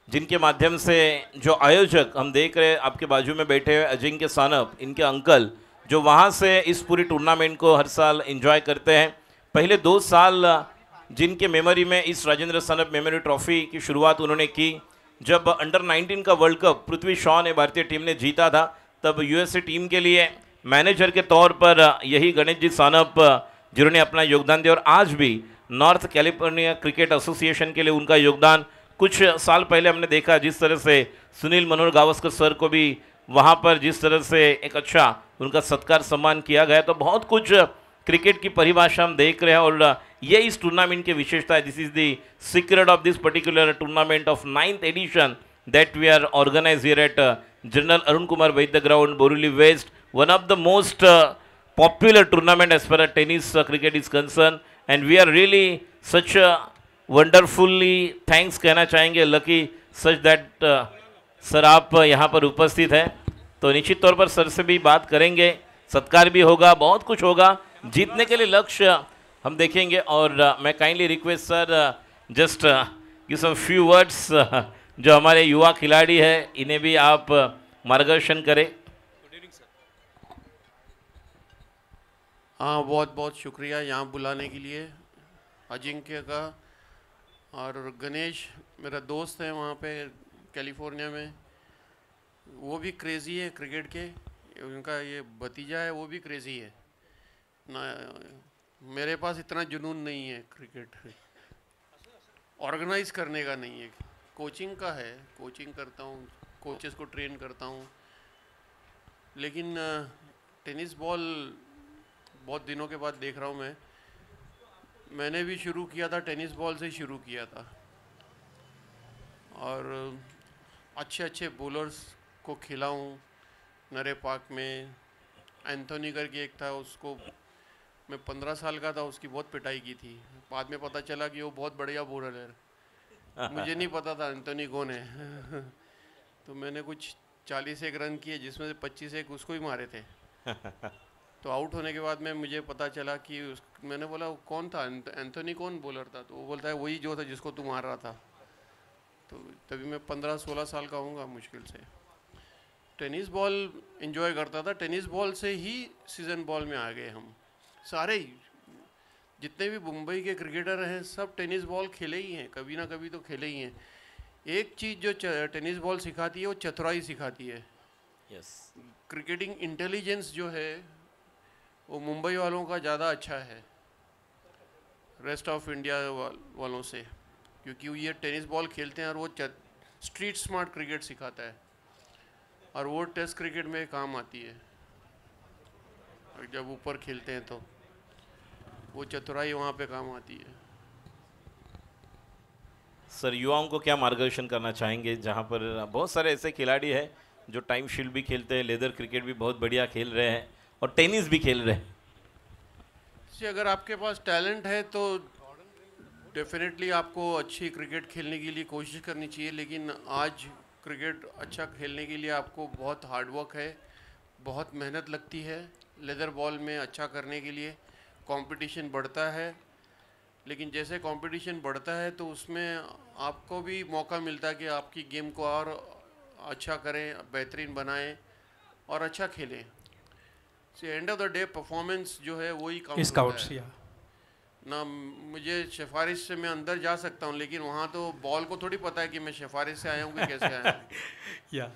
जिनके माध्यम से जो आयोजक हम देख रहे हैं आपके बाजू में बैठे हुए अजिंक्य सानप, इनके अंकल जो वहाँ से इस पूरी टूर्नामेंट को हर साल एंजॉय करते हैं. पहले 2 साल जिनके मेमोरी में इस राजेंद्र सानप मेमोरी ट्रॉफी की शुरुआत उन्होंने की जब अंडर 19 का वर्ल्ड कप पृथ्वी शॉ ने भारतीय टीम ने जीता था. तब यूएसए टीम के लिए मैनेजर के तौर पर यही गणेश जी सानप जिन्होंने अपना योगदान दिया और आज भी नॉर्थ कैलिफोर्निया क्रिकेट एसोसिएशन के लिए उनका योगदान. कुछ साल पहले हमने देखा जिस तरह से सुनील मनोहर गावस्कर सर को भी वहाँ पर जिस तरह से एक अच्छा उनका सत्कार सम्मान किया गया. तो बहुत कुछ क्रिकेट की परिभाषा हम देख रहे हैं और ये इस टूर्नामेंट की विशेषता है. This is the secret of this particular tournament of 9th edition that we are organise here at general Arun Kumar Vaidya ground, Borivali west. One of the most popular tournament as far as tennis cricket is concerned, and we are really such a wonderfully thanks कहना चाहेंगे लकी such that सर आप यहाँ पर उपस्थित हैं. तो निश्चित तौर पर सर से भी बात करेंगे, सत्कार भी होगा, बहुत कुछ होगा. जीतने के लिए लक्ष्य हम देखेंगे और मैं kindly request sir just give some few words जो हमारे युवा खिलाड़ी हैं इन्हें भी आप मार्गदर्शन करें. हाँ, बहुत बहुत शुक्रिया यहाँ बुलाने के लिए अजिंक्य का. और गणेश मेरा दोस्त है वहाँ पे कैलिफोर्निया में, वो भी क्रेज़ी है क्रिकेट के. उनका ये भतीजा है वो भी क्रेज़ी है ना. मेरे पास इतना जुनून नहीं है क्रिकेट ऑर्गेनाइज करने का, नहीं है. कोचिंग का है, कोचिंग करता हूँ, कोचेस को ट्रेन करता हूँ. लेकिन टेनिस बॉल बहुत दिनों के बाद देख रहा हूँ. मैंने भी शुरू किया था टेनिस बॉल से शुरू किया था और अच्छे अच्छे बॉलर्स को खेला हूँ. नरे पार्क में एंथोनी करके एक था, उसको मैं 15 साल का था, उसकी बहुत पिटाई की थी. बाद में पता चला कि वो बहुत बढ़िया बॉलर है. मुझे नहीं पता था एंथोनी कौन है. तो मैंने कुछ 41 रन किए जिसमें से 25 उसको ही मारे थे. तो आउट होने के बाद में मुझे पता चला कि मैंने बोला वो कौन था, एंथोनी कौन बॉलर था. तो वो बोलता है वही जो था जिसको तू मार रहा था. तो तभी मैं 15-16 साल का हूँगा मुश्किल से. टेनिस बॉल एंजॉय करता था. टेनिस बॉल से ही सीज़न बॉल में आ गए हम सारे ही. जितने भी मुंबई के क्रिकेटर हैं सब टेनिस बॉल खेले ही हैं, कभी ना कभी तो खेले ही हैं. एक चीज़ जो टेनिस बॉल सिखाती है वो चतुराई सिखाती है. क्रिकेटिंग इंटेलिजेंस जो है वो मुंबई वालों का ज़्यादा अच्छा है रेस्ट ऑफ इंडिया वालों से, क्योंकि ये टेनिस बॉल खेलते हैं और वो स्ट्रीट स्मार्ट क्रिकेट सिखाता है और वो टेस्ट क्रिकेट में काम आती है. और जब ऊपर खेलते हैं तो वो चतुराई वहाँ पे काम आती है. सर युवाओं को क्या मार्गदर्शन करना चाहेंगे जहाँ पर बहुत सारे ऐसे खिलाड़ी हैं जो टाइम शील्ड भी खेलते हैं, लेदर क्रिकेट भी बहुत बढ़िया खेल रहे हैं और टेनिस भी खेल रहे हैं. अगर आपके पास टैलेंट है तो डेफिनेटली आपको अच्छी क्रिकेट खेलने के लिए कोशिश करनी चाहिए. लेकिन आज क्रिकेट अच्छा खेलने के लिए आपको बहुत हार्डवर्क है, बहुत मेहनत लगती है. लेदर बॉल में अच्छा करने के लिए कंपटीशन बढ़ता है. लेकिन जैसे कंपटीशन बढ़ता है तो उसमें आपको भी मौका मिलता है कि आपकी गेम को और अच्छा करें, बेहतरीन बनाएं और अच्छा खेलें. End of the day performance जो है वही काउंट होता है ना. मुझे सिफारिश से मैं अंदर जा सकता हूँ लेकिन वहाँ तो बॉल को थोड़ी पता है कि मैं सिफारिश से आया हूँ कि कैसे आया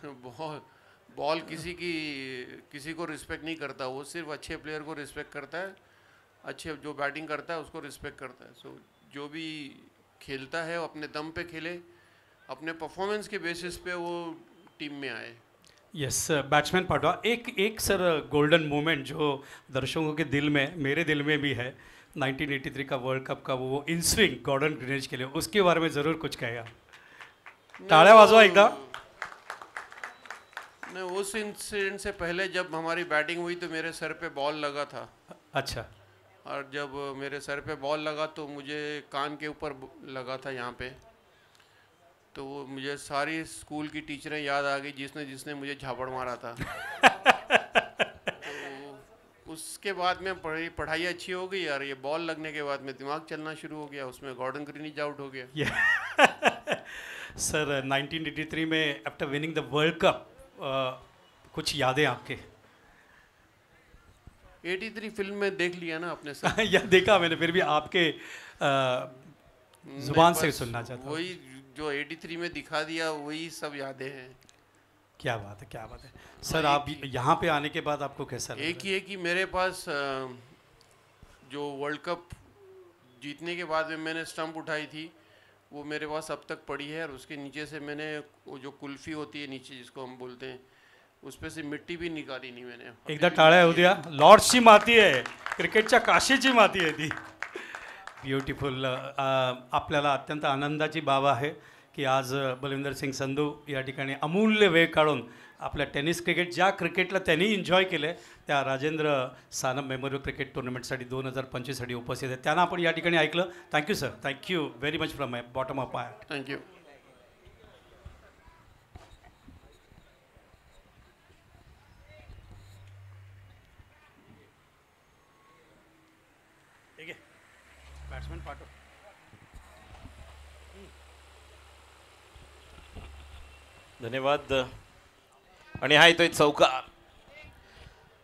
हूँ. बॉल किसी को रिस्पेक्ट नहीं करता. वो सिर्फ अच्छे प्लेयर को रिस्पेक्ट करता है, अच्छे जो बैटिंग करता है उसको रिस्पेक्ट करता है. सो जो भी खेलता है वो अपने दम पे खेले, अपने परफॉर्मेंस के बेसिस पे वो टीम में आए. यस बैट्समैन पाटवा, एक सर गोल्डन मोमेंट जो दर्शकों के दिल में, मेरे दिल में भी है, 1983 का वर्ल्ड कप का वो इन स्विंग गॉर्डन ग्रीनिच के लिए, उसके बारे में ज़रूर कुछ कहेगा. ताड़ियां वाजवा एकदा. नहीं, उस इंसिडेंट से पहले जब हमारी बैटिंग हुई तो मेरे सर पे बॉल लगा था. अच्छा. और जब मेरे सर पे बॉल लगा तो मुझे कान के ऊपर लगा था यहाँ पे, तो वो मुझे सारी स्कूल की टीचरें याद आ गई जिसने जिसने मुझे झापड़ मारा था। तो उसके बाद में पढ़ाई अच्छी हो गई और ये बॉल लगने के बाद में दिमाग चलना शुरू हो गया, उसमें गॉर्डन ग्रीनिज आउट हो गया। सर 1983 में after winning the world cup कुछ यादें आपके? 83 फिल्म में देख लिया ना आपने सर? या देखा मैंने, फिर भी आपके जुबान से सुनना चाहता हूँ। वही जो 83 में दिखा दिया वही सब यादें हैं। क्या बात है, क्या बात है सर। आप यहाँ पे आने के बाद आपको कैसा लगा? एक ही है कि मेरे पास जो वर्ल्ड कप जीतने के बाद में मैंने स्टंप उठाई थी वो मेरे पास अब तक पड़ी है, और उसके नीचे से मैंने वो जो कुल्फी होती है नीचे जिसको हम बोलते हैं उस पे से मिट्टी भी निकाली नहीं मैंने। एकदा टाळ्या होऊ द्या. लॉर्ड्सची माती आहे, क्रिकेटच्या काशीची माती आहे ती. ब्युटिफुल. आपल्याला अत्यंत आनंदाची बाब आहे की आज बलविंदर सिंग संधू या ठिकाणी अमूल्य वेळ काढून आपल्या टेनिस क्रिकेट, ज्या क्रिकेटला त्यांनी एन्जॉय केलं त्या राजेंद्र सानप मेमोरियल क्रिकेट टुर्नामेंटसाठी 2025साठी उपस्थित आहेत. त्यांना आपण या ठिकाणी ऐकलं. Thank you sir, thank you very much from my bottom of my heart. Thank you. ठीक आहे, बॅट्समॅन पाठव. धन्यवाद. आणि हा येतोय चौकार.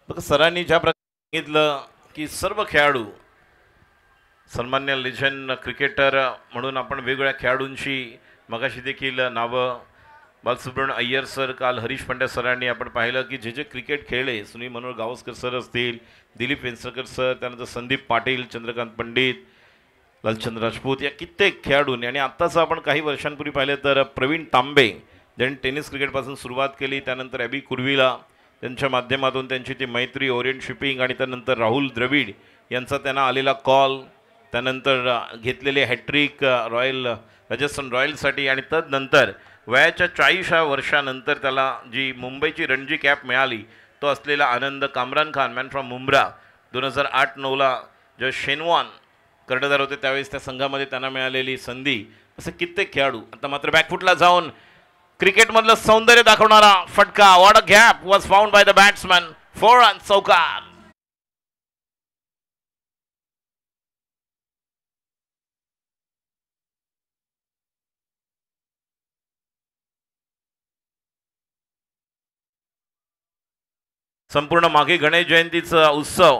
बघा सरांनी ज्या प्रकारे सांगितलं की सर्व खेळाडू सन्मान्य लेजंड क्रिकेटर म्हणून आपण वेगवेगळ्या खेळाडूंची मगाशी देखील नावं बालसुब्रमण्यम अय्यर सर, काल हरीश पंड्या सरांनी आपण पाहिलं की जे जे क्रिकेट खेळले, सुनील मनोहर गावस्कर सर असतील, दिलीप वेंसरकर सर, त्यानंतर संदीप पाटील, चंद्रकांत पंडित, लालचंद्र राजपूत या कित्येक खेळाडूंनी, आणि आत्ताच आपण काही वर्षांपूर्वी पाहिले तर प्रवीण तांबे ज्यांनी टेनिस क्रिकेटपासून सुरुवात केली, त्यानंतर ॲबी कुर्विला त्यांच्या माध्यमातून त्यांची ती मैत्री, ओरिएंट शिपिंग, आणि त्यानंतर राहुल द्रविड यांचा त्यांना आलेला कॉल, त्यानंतर घेतलेले हॅट्रिक राजस्थान रॉयल्ससाठी, आणि तदनंतर वयाच्या 40व्या वर्षानंतर त्याला जी मुंबईची रणजी कॅप मिळाली तो असलेला आनंद. कामरान खान मॅन फ्रॉम मुंब्रा 2008-09ला जेव्हा शेनवॉन कर्णधार होते त्यावेळेस त्या संघामध्ये त्यांना मिळालेली संधी. असे कित्येक खेळाडू. आता मात्र बॅकफुटला जाऊन क्रिकेटमधलं सौंदर्य दाखवणारा फटका. What a gap was found by the batsman. 4 run चौकार. संपूर्ण मागे गणेश जयंतीचा उत्सव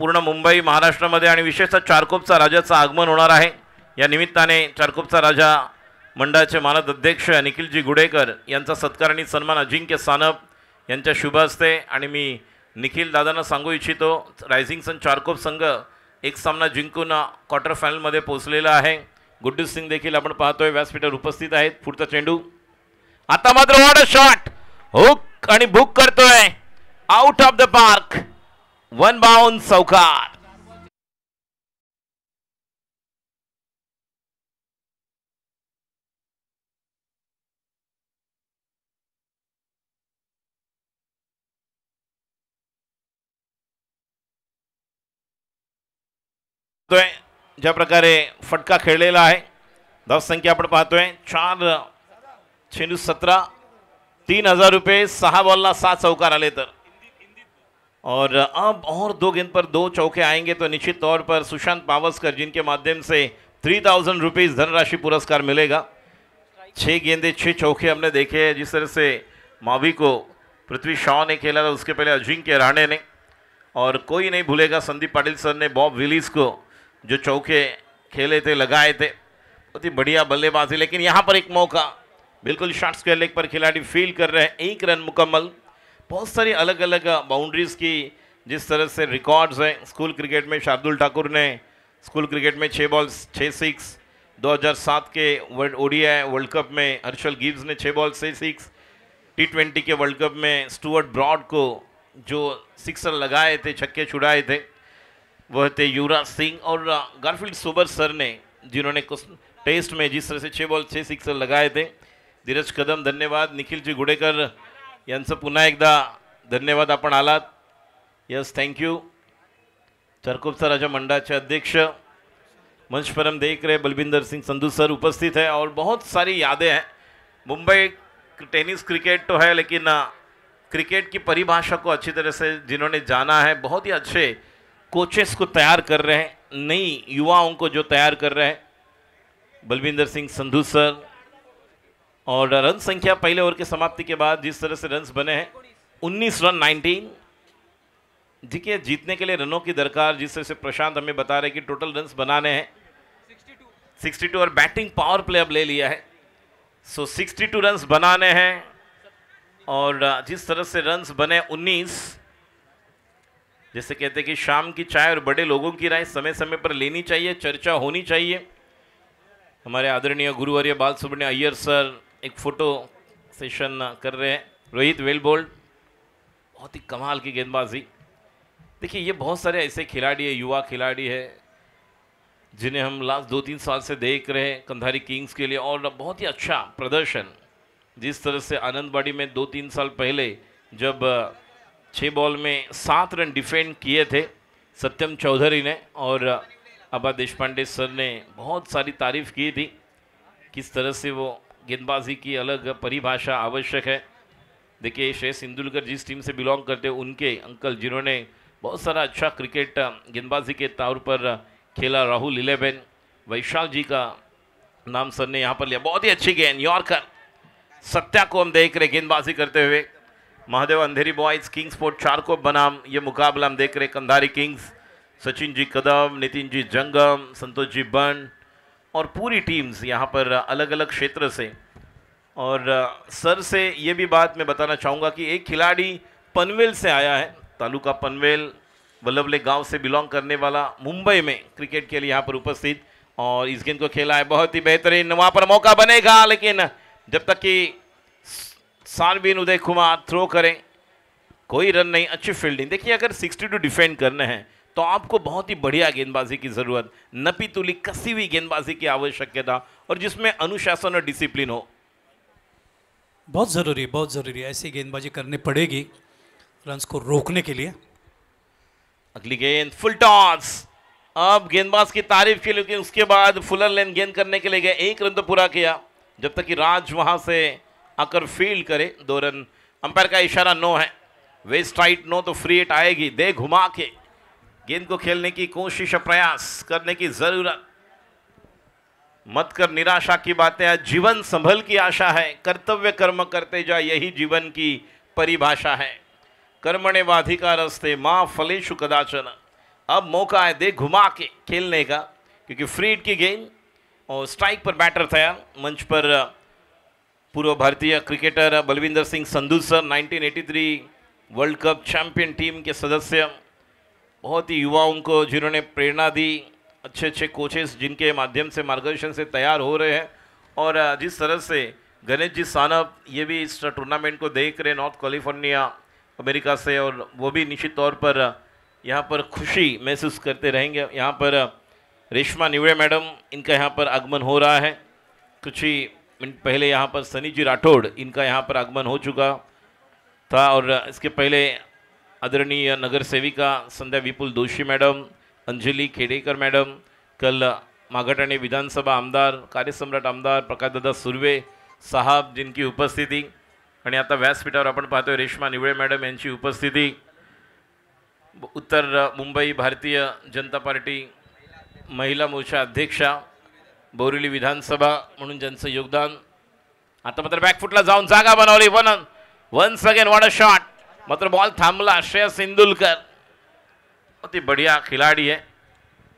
पूर्ण मुंबई महाराष्ट्रामध्ये आणि विशेषतः चारकोपचा राजाचं आगमन होणार आहे. या निमित्ताने चारकोपचा राजा मंडळाचे मानद अध्यक्ष निखिलजी गुडेकर यांचा सत्कार आणि सन्मान अजिंक्य सानप यांच्या शुभ हस्ते. आणि मी निखिल दादांना सांगू इच्छितो, रायझिंग सन चारकोप संघ एक सामना जिंकून क्वार्टर फायनलमध्ये पोहोचलेला आहे. गुड्डू सिंग देखील आपण पाहतोय व्यासपीठावर उपस्थित आहेत. पुढचा चेंडू आता मात्र व्हॉट अ शॉट. हुक आणि बुक करतोय. Out of the park. 1 bound चौकार. ज्या प्रकारे फटका खेळलेला आहे, धावसंख्या आपण पाहतोय 4 चेंडू 17, 3000 रुपये, 6 बॉलला 7 चौकार आले तर. और अब और 2 गेंद पर 2 चौके आएंगे तो निश्चित तौर पर सुशांत पावस्कर जिनके माध्यम से 3000 रुपीज़ धनराशि पुरस्कार मिलेगा. 6 गेंदे 6 चौके हमने देखे हैं. जिस तरह से मावी को पृथ्वी शॉ ने खेला था, उसके पहले अजिंक्य रहाणे ने, और कोई नहीं भूलेगा संदीप पाटिल सर ने बॉब विलिस को जो चौके खेले थे, लगाए थे. बहुत ही बढ़िया बल्लेबाजी. लेकिन यहाँ पर एक मौका, बिल्कुल शॉर्ट स्क्वायर लेग पर खिलाड़ी फील कर रहे हैं. 1 रन मुकम्मल. बहुत सारी अलग अलग बाउंड्रीज़ की जिस तरह से रिकॉर्ड्स हैं. स्कूल क्रिकेट में शार्दुल ठाकुर ने स्कूल क्रिकेट में 6 बॉल 6 सिक्स. 2007 के ODI वर्ल्ड कप में हर्षल गिब्स ने 6 बॉल 6 सिक्स. T20 के वर्ल्ड कप में स्टुअर्ट ब्रॉड को जो सिक्सर लगाए थे, छक्के छुड़ाए थे, वह थे युवराज सिंह. और गारफील्ड सोबर सर ने जिन्होंने टेस्ट में जिस तरह से 6 बॉल 6 सिक्सर लगाए थे. धीरज कदम धन्यवाद. निखिलजी गुडेकर यांचं पुन्हा एकदा धन्यवाद, आपण आलात. Yes, thank you. चरकोपचा राजा मंडळाचे अध्यक्ष मंच पर हम देख रहे बलविंदर सिंह संधू सर उपस्थित है और बहुत सारी यादें हैं। मुंबई टेनिस क्रिकेट तो है, लेकिन क्रिकेट की परिभाषा को अच्छी तरह से जिन्होंने जाना है, बहुत ही अच्छे कोचेस को तैयार कर रहे हैं, नई युवाओं को जो तैयार कर रहे हैं बलविंदर सिंह संधू सर। और रन संख्या पहले ओवर की समाप्ति के बाद जिस तरह से रन्स बने हैं 19 रन 19। देखिए जीतने के लिए रनों की दरकार, जिस तरह से प्रशांत हमें बता रहे कि टोटल रन्स बनाने हैं 62 और बैटिंग पावर प्ले अब ले लिया है। सो 62 रन्स बनाने हैं और जिस तरह से रन्स बने 19, जैसे कहते हैं कि शाम की चाय और बड़े लोगों की राय समय समय पर लेनी चाहिए, चर्चा होनी चाहिए। हमारे आदरणीय गुरुवर्य बाल सुब्रमण्य अय्यर सर एक फोटो सेशन कर रहे हैं। रोहित वेल बोल्ड, बहुत ही कमाल की गेंदबाजी। देखिए ये बहुत सारे ऐसे खिलाड़ी है, युवा खिलाड़ी है, जिन्हें हम लास्ट 2-3 साल से देख रहे हैं कंधारी किंग्स के लिए, और बहुत ही अच्छा प्रदर्शन। जिस तरह से आनंदबाड़ी में 2-3 साल पहले जब 6 बॉल में 7 रन डिफेंड किए थे सत्यम चौधरी ने, और अबा देशपांडे सर ने बहुत सारी तारीफ की थी किस तरह से वो गेंदबाजी की अलग परिभाषा आवश्यक है। देखिए श्रेयस इंदुलकर जिस टीम से बिलोंग करते हैं, उनके अंकल जिन्होंने बहुत सारा अच्छा क्रिकेट गेंदबाजी के तौर पर खेला, राहुल 11, वैशाल जी का नाम सर ने यहाँ पर लिया। बहुत ही अच्छी गेंद यॉर्कर, सत्या को हम देख रहे गेंदबाजी करते हुए। Mahadev Andheri boys kings sport 4 को बनाम ये मुकाबला हम देख रहे कंधारी किंग्स, सचिन जी कदम, नितिन जी जंगम, संतोष जी बंड और पूरी टीम्स यहाँ पर अलग अलग क्षेत्र से। और सर से ये भी बात मैं बताना चाहूँगा कि एक खिलाड़ी पनवेल से आया है, तालुका पनवेल, वल्लभले गांव से बिलोंग करने वाला, मुंबई में क्रिकेट के लिए यहाँ पर उपस्थित, और इस गेंद को खेला है बहुत ही बेहतरीन। वहाँ पर मौका बनेगा, लेकिन जब तक कि सानवीन उदय कुमार थ्रो करें कोई रन नहीं। अच्छी फील्डिंग। देखिए अगर 62 डिफेंड करने हैं तो आपको बहुत ही बढ़िया गेंदबाजी की ज़रूरत, नपी तुली कसी हुई गेंदबाजी की आवश्यकता, और जिसमें अनुशासन और डिसिप्लिन हो। बहुत ज़रूरी है, ऐसी गेंदबाजी करनी पड़ेगी रन्स को रोकने के लिए। अगली गेंद फुल टॉस, अब गेंदबाज की तारीफ की, लेकिन उसके बाद फुलर लेन गेंद करने के लिए गए, 1 रन तो पूरा किया जब तक कि राज वहां से आकर फील्ड करे। 2 रन, अंपायर का इशारा नो है, वेस्ट राइट नो, तो फ्री हिट आएगी। दे घुमा के गेंद को खेलने की कोशिश, प्रयास करने की जरूरत, मत कर निराशा की बातें। आज जीवन संभल की आशा है, कर्तव्य कर्म करते जा, यही जीवन की परिभाषा है। कर्मणे वाधिकारस्ते मां फलेषु कदाचन। अब मौका है दे घुमा के खेलने का, क्योंकि फ्री हिट की गेंद और स्ट्राइक पर बैटर तैयार। मंच पर पूर्व भारतीय cricketer Balwinder Singh Sandhu sir, 1983 world cup champion team के सदस्य, बहुत ही युवाओं को जिन्होंने प्रेरणा दी, अच्छे अच्छे कोचेस जिनके माध्यम से मार्गदर्शन से तैयार हो रहे हैं। और जिस तरह से गणेश जी सानप ये भी इस टूर्नामेंट को देख रहे, नॉर्थ कैलिफोर्निया अमेरिका से, और वो भी निश्चित तौर पर यहाँ पर खुशी महसूस करते रहेंगे। यहाँ पर रेशमा निवड़े मैडम, इनका यहाँ पर आगमन हो रहा है। कुछ ही मिनट पहले यहाँ पर सनी जी राठौड़, इनका यहाँ पर आगमन हो चुका था, और इसके पहले आदरणीय नगर सेविका संध्या विपुल दोषी मैडम, अंजली खेडेकर मैडम, कल माघाटाणे विधानसभा आमदार, कार्यसम्राट आमदार प्रकाशदादा सुर्वे साहब जिनकी उपस्थिती, आणि आता व्यासपीठावर आपण पाहतोय रेश्मा निवळे मॅडम यांची उपस्थिती। उत्तर मुंबई भारतीय जनता पार्टी महिला मोर्चा अध्यक्षा, बोरिवली विधानसभा म्हणून ज्यांचं योगदान। आता मात्र बॅकफुटला जाऊन जागा बनवली, once again what a shot, मात्र बॉल थांबला। श्रेयस इंदुलकर बहुत ही बढ़िया खिलाड़ी है।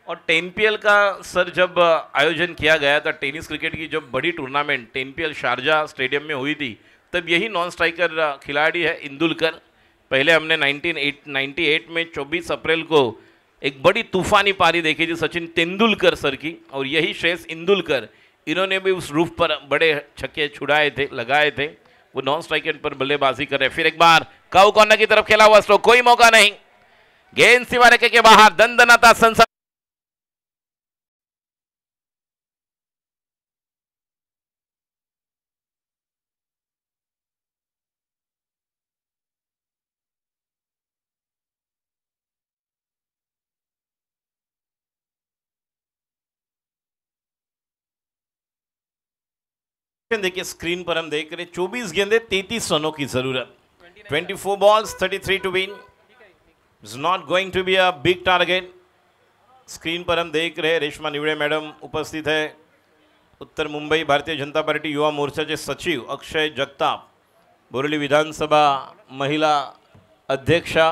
और 10PL का सर जब आयोजन किया गया था, टेनिस क्रिकेट की जब बड़ी टूर्नामेंट 10PL शारजा स्टेडियम में हुई थी, तब यही नॉन स्ट्राइकर खिलाड़ी है इंदुलकर। पहले हमने 1998 में 24 अप्रैल को एक बड़ी तूफानी पारी देखी थी सचिन तेंदुलकर सर की, और यही श्रेयस इंदुलकर, इन्होंने भी उस रूफ पर बड़े छक्के छुड़ाए थे, लगाए थे। वो नॉन स्ट्राइकर पर बल्लेबाजी कर रहे। फिर एक बार काउ कॉर्नर की तरफ खेला हुआ स्ट्रोक, कोई मौका नहीं, गेंद सीमा रेखे के बाहर, दंदनाता संसार। देखिए स्क्रीन पर हम देख रहे हैं 24 गेंदे 33 रनों की जरूरत, 24 balls 33 to win, is not going to be a big target. Screen पर हम देख रहे हैं रेशमा निवड़े मैडम उपस्थित है, उत्तर मुंबई भारतीय जनता पार्टी युवा मोर्चाचे सचिव अक्षय जगताप, बोरिवली विधानसभा महिला अध्यक्षा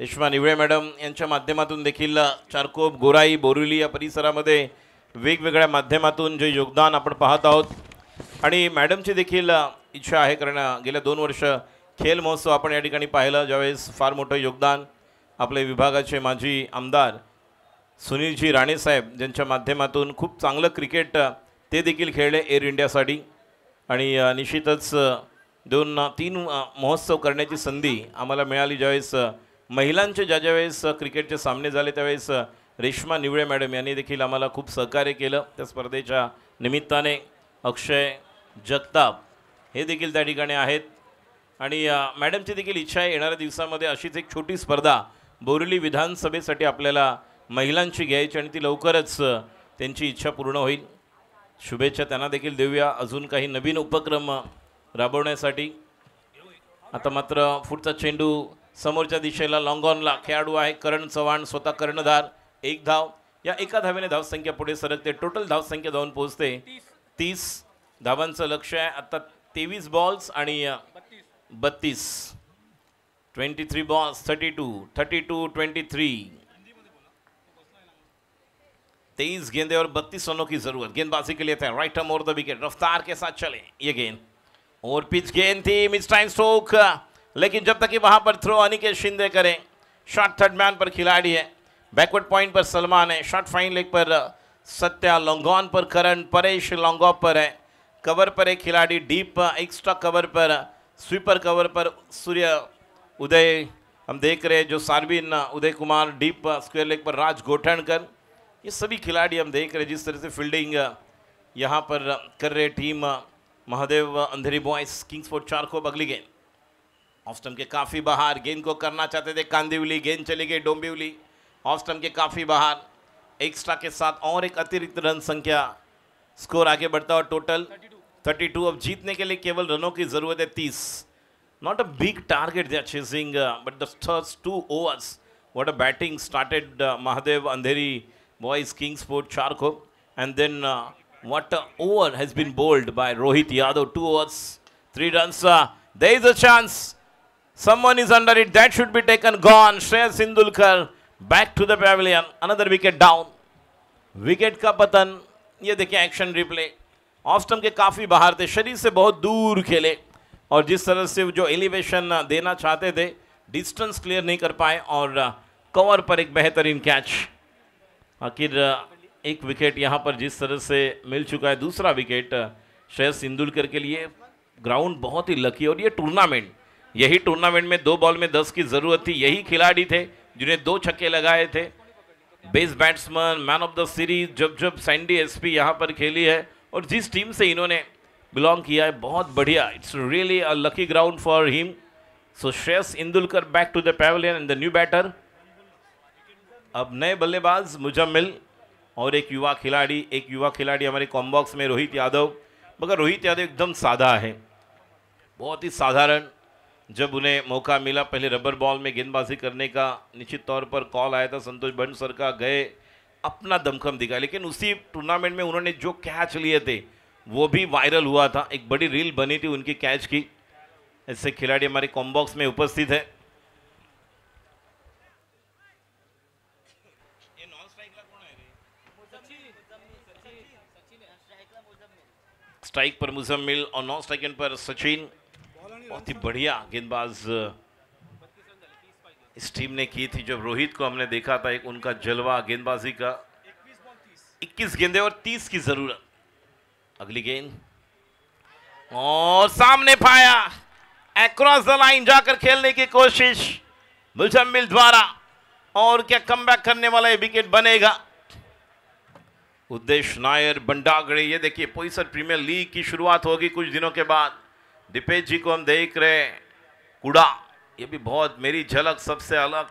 रेश्मा निवळे मॅडम यांच्या माध्यमातून देखील चारकोप गोराई बोरिवली या परिसरामध्ये वेगवेगळ्या माध्यमातून जे योगदान आपण पाहत आहोत आणि मॅडमची देखील इच्छा आहे, कारण गेल्या 2 वर्ष खेल महोत्सव आपण या ठिकाणी पाहिलं, ज्यावेळेस फार मोठं योगदान आपले विभागाचे माजी आमदार सुनीलजी राणेसाहेब ज्यांच्या माध्यमातून खूप चांगलं क्रिकेट ते देखील खेळले एअर इंडियासाठी आणि निश्चितच 2-3 महोत्सव करण्याची संधी आम्हाला मिळाली। ज्यावेळेस महिलांचे ज्यावेळेस क्रिकेटचे सामने झाले त्यावेळेस रेश्मा निवळे मॅडम यांनी देखील आम्हाला खूप सहकार्य केलं। त्या स्पर्धेच्या निमित्ताने अक्षय जगताप हे देखील त्या ठिकाणी आहेत आणि मॅडमची देखील इच्छा आहे येणाऱ्या दिवसामध्ये अशीच एक छोटी स्पर्धा बोरिवली विधानसभेसाठी आपल्याला महिलांची घ्यायची आणि ती लवकरच त्यांची इच्छा पूर्ण होईल। शुभेच्छा त्यांना देखील देऊया अजून काही नवीन उपक्रम राबवण्यासाठी। आता मात्र पुढचा चेंडू समोरच्या दिशेला लॉंग ऑनला खेळाडू आहे करण चव्हाण, स्वतः कर्णधार, 1 धाव, या एका धावेने धावसंख्या पुढे सरकते, टोटल धावसंख्या जाऊन पोहोचते 30 धावांचं लक्ष्य आहे। आता 23 बॉल्स आणि 32, 23 बॉल्स 32 23, 23 गेंदे और 32 रनों की जरूरत। गेंदबाजी के लिए थे right arm over the wicket, रफ्तार के साथ चले ये गेंद, और पिच गेंद थी, मिस टाइम स्ट्रोक, लेकिन जब तक कि वहां पर थ्रो अनिकेत शिंदे करें, शॉट थर्ड मैन पर खिलाड़ी है, बैकवर्ड पॉइंट पर सलमान है, शॉट फाइन लेग पर सत्या, लॉन्ग ऑन पर करण, परेश लॉन्ग ऑफ पर है, कवर पर एक खिलाड़ी, डीप एक्स्ट्रा कवर पर, स्वीपर कवर पर सूर्य उदय हम देख रहे हैं, जो Sarvin Uday Kumar, deep square leg पर राज गोठणकर, ये सभी खिलाड़ी हम देख रहे हैं जिस तरह से फील्डिंग यहाँ पर कर रहे team Mahadev Andheri boys kings sport Charkop. अगली गेंद ऑफ स्टंप के काफ़ी बाहर, गेंद को करना चाहते थे कांदिवली, गेंद चली गई डोंबिवली, ऑफ स्टंप के काफ़ी बाहर, एक्स्ट्रा के साथ और एक अतिरिक्त रन संख्या, स्कोर आगे बढ़ता हुआ टोटल 32। अब जीतने के लिए केवल रनों की ज़रूरत है 30। Not a big target they are chasing but the first 2 overs what a batting started Mahadev Andheri boys King Sport Charkop, and then what a over has been bowled by Rohit Yadav, 2 overs 3 runs, there is a chance, someone is under it, that should be taken, gone, Shreyas Sindulkar back to the pavilion, another wicket down, wicket का पतन। ये देखिए एक्शन रिप्ले, ऑफ स्टंप के काफ़ी बाहर थे, शरीर से बहुत दूर खेले और जिस तरह से जो एलिवेशन देना चाहते थे डिस्टेंस क्लियर नहीं कर पाए और कवर पर एक बेहतरीन कैच। आखिर एक विकेट यहाँ पर जिस तरह से मिल चुका है, दूसरा विकेट श्रेयस सिंदुलकर के लिए। ग्राउंड बहुत ही लकी, और ये टूर्नामेंट, यही टूर्नामेंट में 2 बॉल में 10 की ज़रूरत थी, यही खिलाड़ी थे जिन्हें 2 छक्के लगाए थे। Best batsman, man of the series जब जब सैंडी एसपी यहाँ पर खेली है और जिस टीम से इन्होंने बिलोंग किया है, बहुत बढ़िया, it's really a lucky ground for him. So Shreyas Indulkar back to the pavilion and the new batter. अब नए बल्लेबाज मुजम्मिल और एक युवा खिलाड़ी हमारे कॉम्बॉक्स में रोहित यादव। मगर रोहित यादव एकदम सादा है, बहुत ही साधारण। जब उन्हें मौका मिला पहले रबर बॉल में गेंदबाजी करने का, निश्चित तौर पर कॉल आया था संतोष बंड सर का, गए अपना दमखम दिखाया, लेकिन उसी टूर्नामेंट में उन्होंने जो कैच लिए थे वो भी वायरल हुआ था, एक बड़ी रील बनी थी उनकी कैच की। ऐसे खिलाड़ी हमारे कॉम्बॉक्स में उपस्थित है। स्ट्राइक पर मुजम्मिल और नॉन स्ट्राइक पर सचिन, बहुत ही बढ़िया गेंदबाज इस टीम ने की थी। जब रोहित को हमने देखा था, एक उनका जलवा गेंदबाजी का। 21 गेंदे और 30 की जरूरत। अगली गेंद और सामने पाया, अक्रॉस द लाइन जाकर खेलने की कोशिश मुजम्मिल द्वारा, और क्या कमबैक करने वाला ये विकेट बनेगा। उद्देश नायर, बंडागड़े, ये देखिए पोईसर प्रीमियर लीग की शुरुआत होगी कुछ दिनों के बाद। दीपेश जी को हम देख रहे हैं, कुड़ा, ये भी बहुत मेरी झलक सबसे अलग।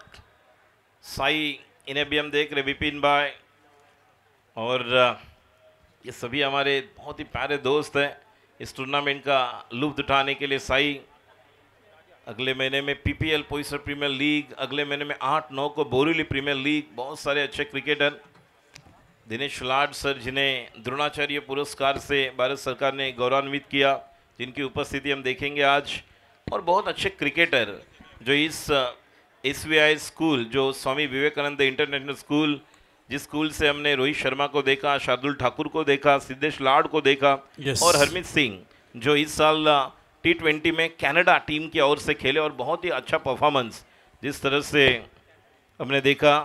साई, इन्हें भी हम देख रहे, विपिन भाई, और ये सभी हमारे बहुत ही प्यारे दोस्त हैं। इस टूर्नामेंट का लुत्फ उठाने के लिए साई। अगले महीने में पीपीएल पोइसर प्रीमियर लीग, अगले महीने में 8-9 को बोरीवली प्रीमियर लीग। बहुत सारे अच्छे क्रिकेटर, दिनेश लाड सर जिन्हें द्रोणाचार्य पुरस्कार से भारत सरकार ने गौरवान्वित किया, जिनकी उपस्थिति हम देखेंगे आज। और बहुत अच्छे क्रिकेटर जो इस एसवीआई स्कूल, जो स्वामी विवेकानंद इंटरनेशनल स्कूल, जिस स्कूल से हमने रोहित शर्मा को देखा, शार्दुल ठाकुर को देखा, सिद्धेश लाड को देखा, और हरमीत सिंह जो इस साल T20 में कनाडा टीम की ओर से खेले और बहुत ही अच्छा परफॉर्मेंस, जिस तरह से हमने देखा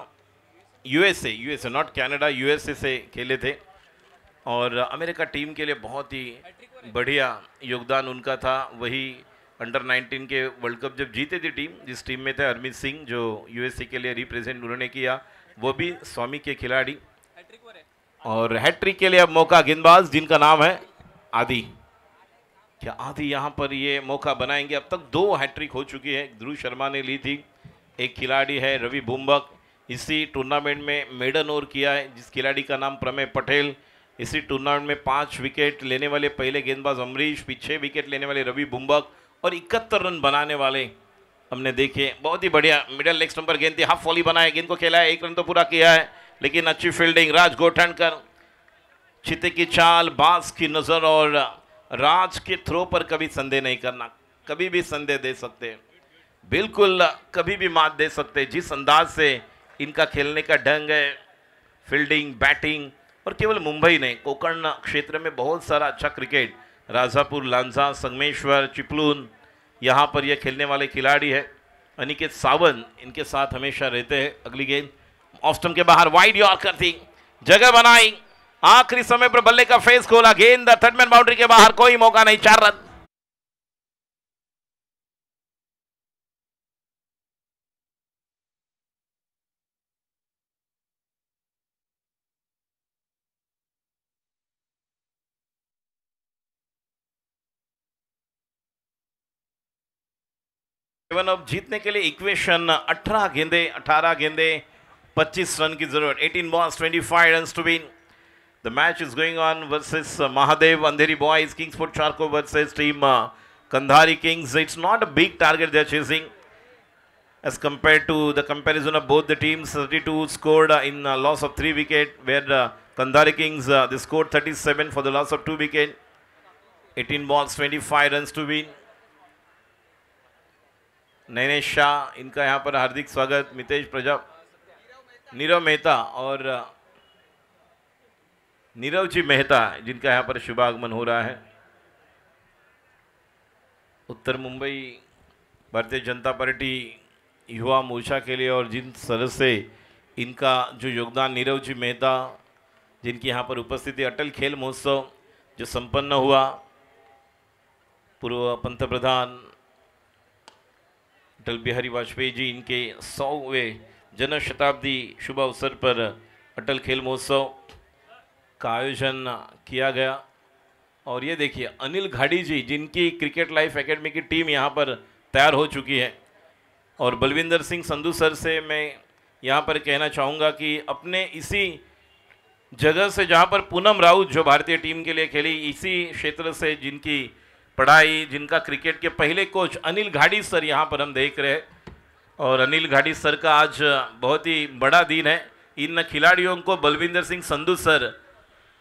यूएसए नॉट कनाडा, यूएसए से खेले थे और अमेरिका टीम के लिए बहुत ही बढ़िया योगदान उनका था। वही अंडर 19 के वर्ल्ड कप जब जीते थी टीम, जिस टीम में थे हरमीत सिंह जो यूएसए के लिए रिप्रेजेंट उन्होंने किया, वो भी स्वामी के खिलाड़ी। और हैट्रिक के लिए अब मौका गेंदबाज जिनका नाम है आदि। क्या आदि यहाँ पर ये मौका बनाएंगे? अब तक 2 हैट्रिक हो चुकी है, ध्रुव शर्मा ने ली थी, एक खिलाड़ी है रवि बुम्बक, इसी टूर्नामेंट में मेडन ओवर किया है, जिस खिलाड़ी का नाम प्रमेय पटेल। इसी टूर्नामेंट में 5 विकेट लेने वाले पहले गेंदबाज अमरीश, 6 विकेट लेने वाले रवि बुम्बक और 71 रन बनाने वाले हमने देखे। बहुत ही बढ़िया मिडल लेग स्टंप पर गेंद थी, हाफ वॉली बनाया, गेंद को खेला है, 1 रन तो पूरा किया है, लेकिन अच्छी फील्डिंग। राज गोठनकर, चिते की चाल, बास की नज़र, और राज के थ्रो पर कभी संदेह नहीं करना, कभी भी संदेह दे सकते, बिल्कुल कभी भी मात दे सकते। जिस अंदाज से इनका खेलने का ढंग है, फील्डिंग, बैटिंग, और केवल मुंबई नहीं, कोकण क्षेत्र में बहुत सारा अच्छा क्रिकेट, राजापुर, लांजा, संगमेश्वर, चिपलून, यहाँ पर ये खेलने वाले खिलाड़ी है। अनिकेत सावंत इनके साथ हमेशा रहते हैं। अगली गेंद ऑफ स्टंप के बाहर, वाइड यॉर्कर थी, जगह बनाई, आखिरी समय पर बल्ले का फेस खोला, गेंद थर्ड मैन बाउंड्री के बाहर, कोई मौका नहीं, 4 रन। अब जीतने के लिए इक्वेशन 18 गेंदे 25 रन की जरूरत। 18 balls 25 runs to win. The match is going on versus Mahadev Andheri Boys, Kingsport Charco versus team Kandhari Kings. It's not a big target they're chasing as compared to the comparison of both the teams. 32 scored in loss of 3 wicket, where Kandhari Kings they scored 37 for the loss of 2 wicket. 18 balls 25 runs to win. Nainesh Shah, इनका यहाँ पर हार्दिक स्वागत। मितेश प्रजा, नीरव मेहता और नीरव जी मेहता, जिनका यहाँ पर शुभागमन हो रहा है। उत्तर मुंबई भारतीय जनता पार्टी युवा मोर्चा के लिए, और जिन तरह से इनका जो योगदान, नीरव जी मेहता जिनकी यहाँ पर उपस्थिति, अटल खेल महोत्सव जो संपन्न हुआ, पूर्व पंतप्रधान अटल बिहारी वाजपेयी जी इनके 100वें जन्म शताब्दी शुभ अवसर पर अटल खेल महोत्सव का आयोजन किया गया। और ये देखिए अनिल घाड़ी जी, जिनकी क्रिकेट लाइफ एकेडमी की टीम यहाँ पर तैयार हो चुकी है। और बलविंदर सिंह संधू सर से मैं यहाँ पर कहना चाहूँगा कि अपने इसी जगह से जहाँ पर पूनम राउत जो भारतीय टीम के लिए खेली, इसी क्षेत्र से जिनकी पढ़ाई, जिनका क्रिकेट के पहले कोच अनिल घाड़ी सर यहाँ पर हम देख रहे हैं। और अनिल घाड़ी सर का आज बहुत ही बड़ा दिन है। इन खिलाड़ियों को बलविंदर सिंह संधू सर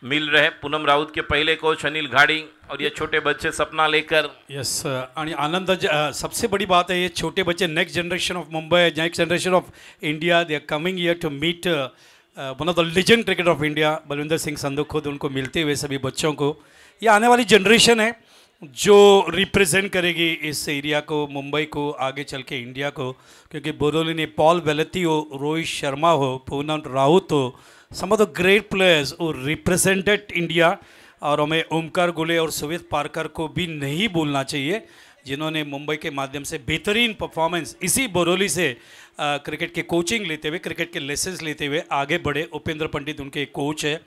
मिल रहे, पूनम राउत के पहले कोच अनिल घाड़ी, और ये छोटे बच्चे सपना लेकर। यस, आणि आनंद सबसे बड़ी बात है, ये छोटे बच्चे next generation of Mumbai, next generation of India, they are coming here to meet one of the legend cricket of India. Balwinder Singh Sandhu खुद उनको मिलते हुए सभी बच्चों को, ये आने वाली जनरेशन है जो रिप्रेजेंट करेगी इस एरिया को, मुंबई को, आगे चल के इंडिया को। क्योंकि बोरोली ने पॉल वेलेती हो, रोहित शर्मा हो, पूनम राउत हो, some of the great players who represented India. और हमें ओमकार गुले और सुवेद पारकर को भी नहीं भूलना चाहिए, जिन्होंने मुंबई के माध्यम से बेहतरीन परफॉर्मेंस इसी बोरोली से क्रिकेट के कोचिंग लेते हुए, क्रिकेट के लेसन्स लेते हुए आगे बढ़े। उपेंद्र पंडित उनके कोच है,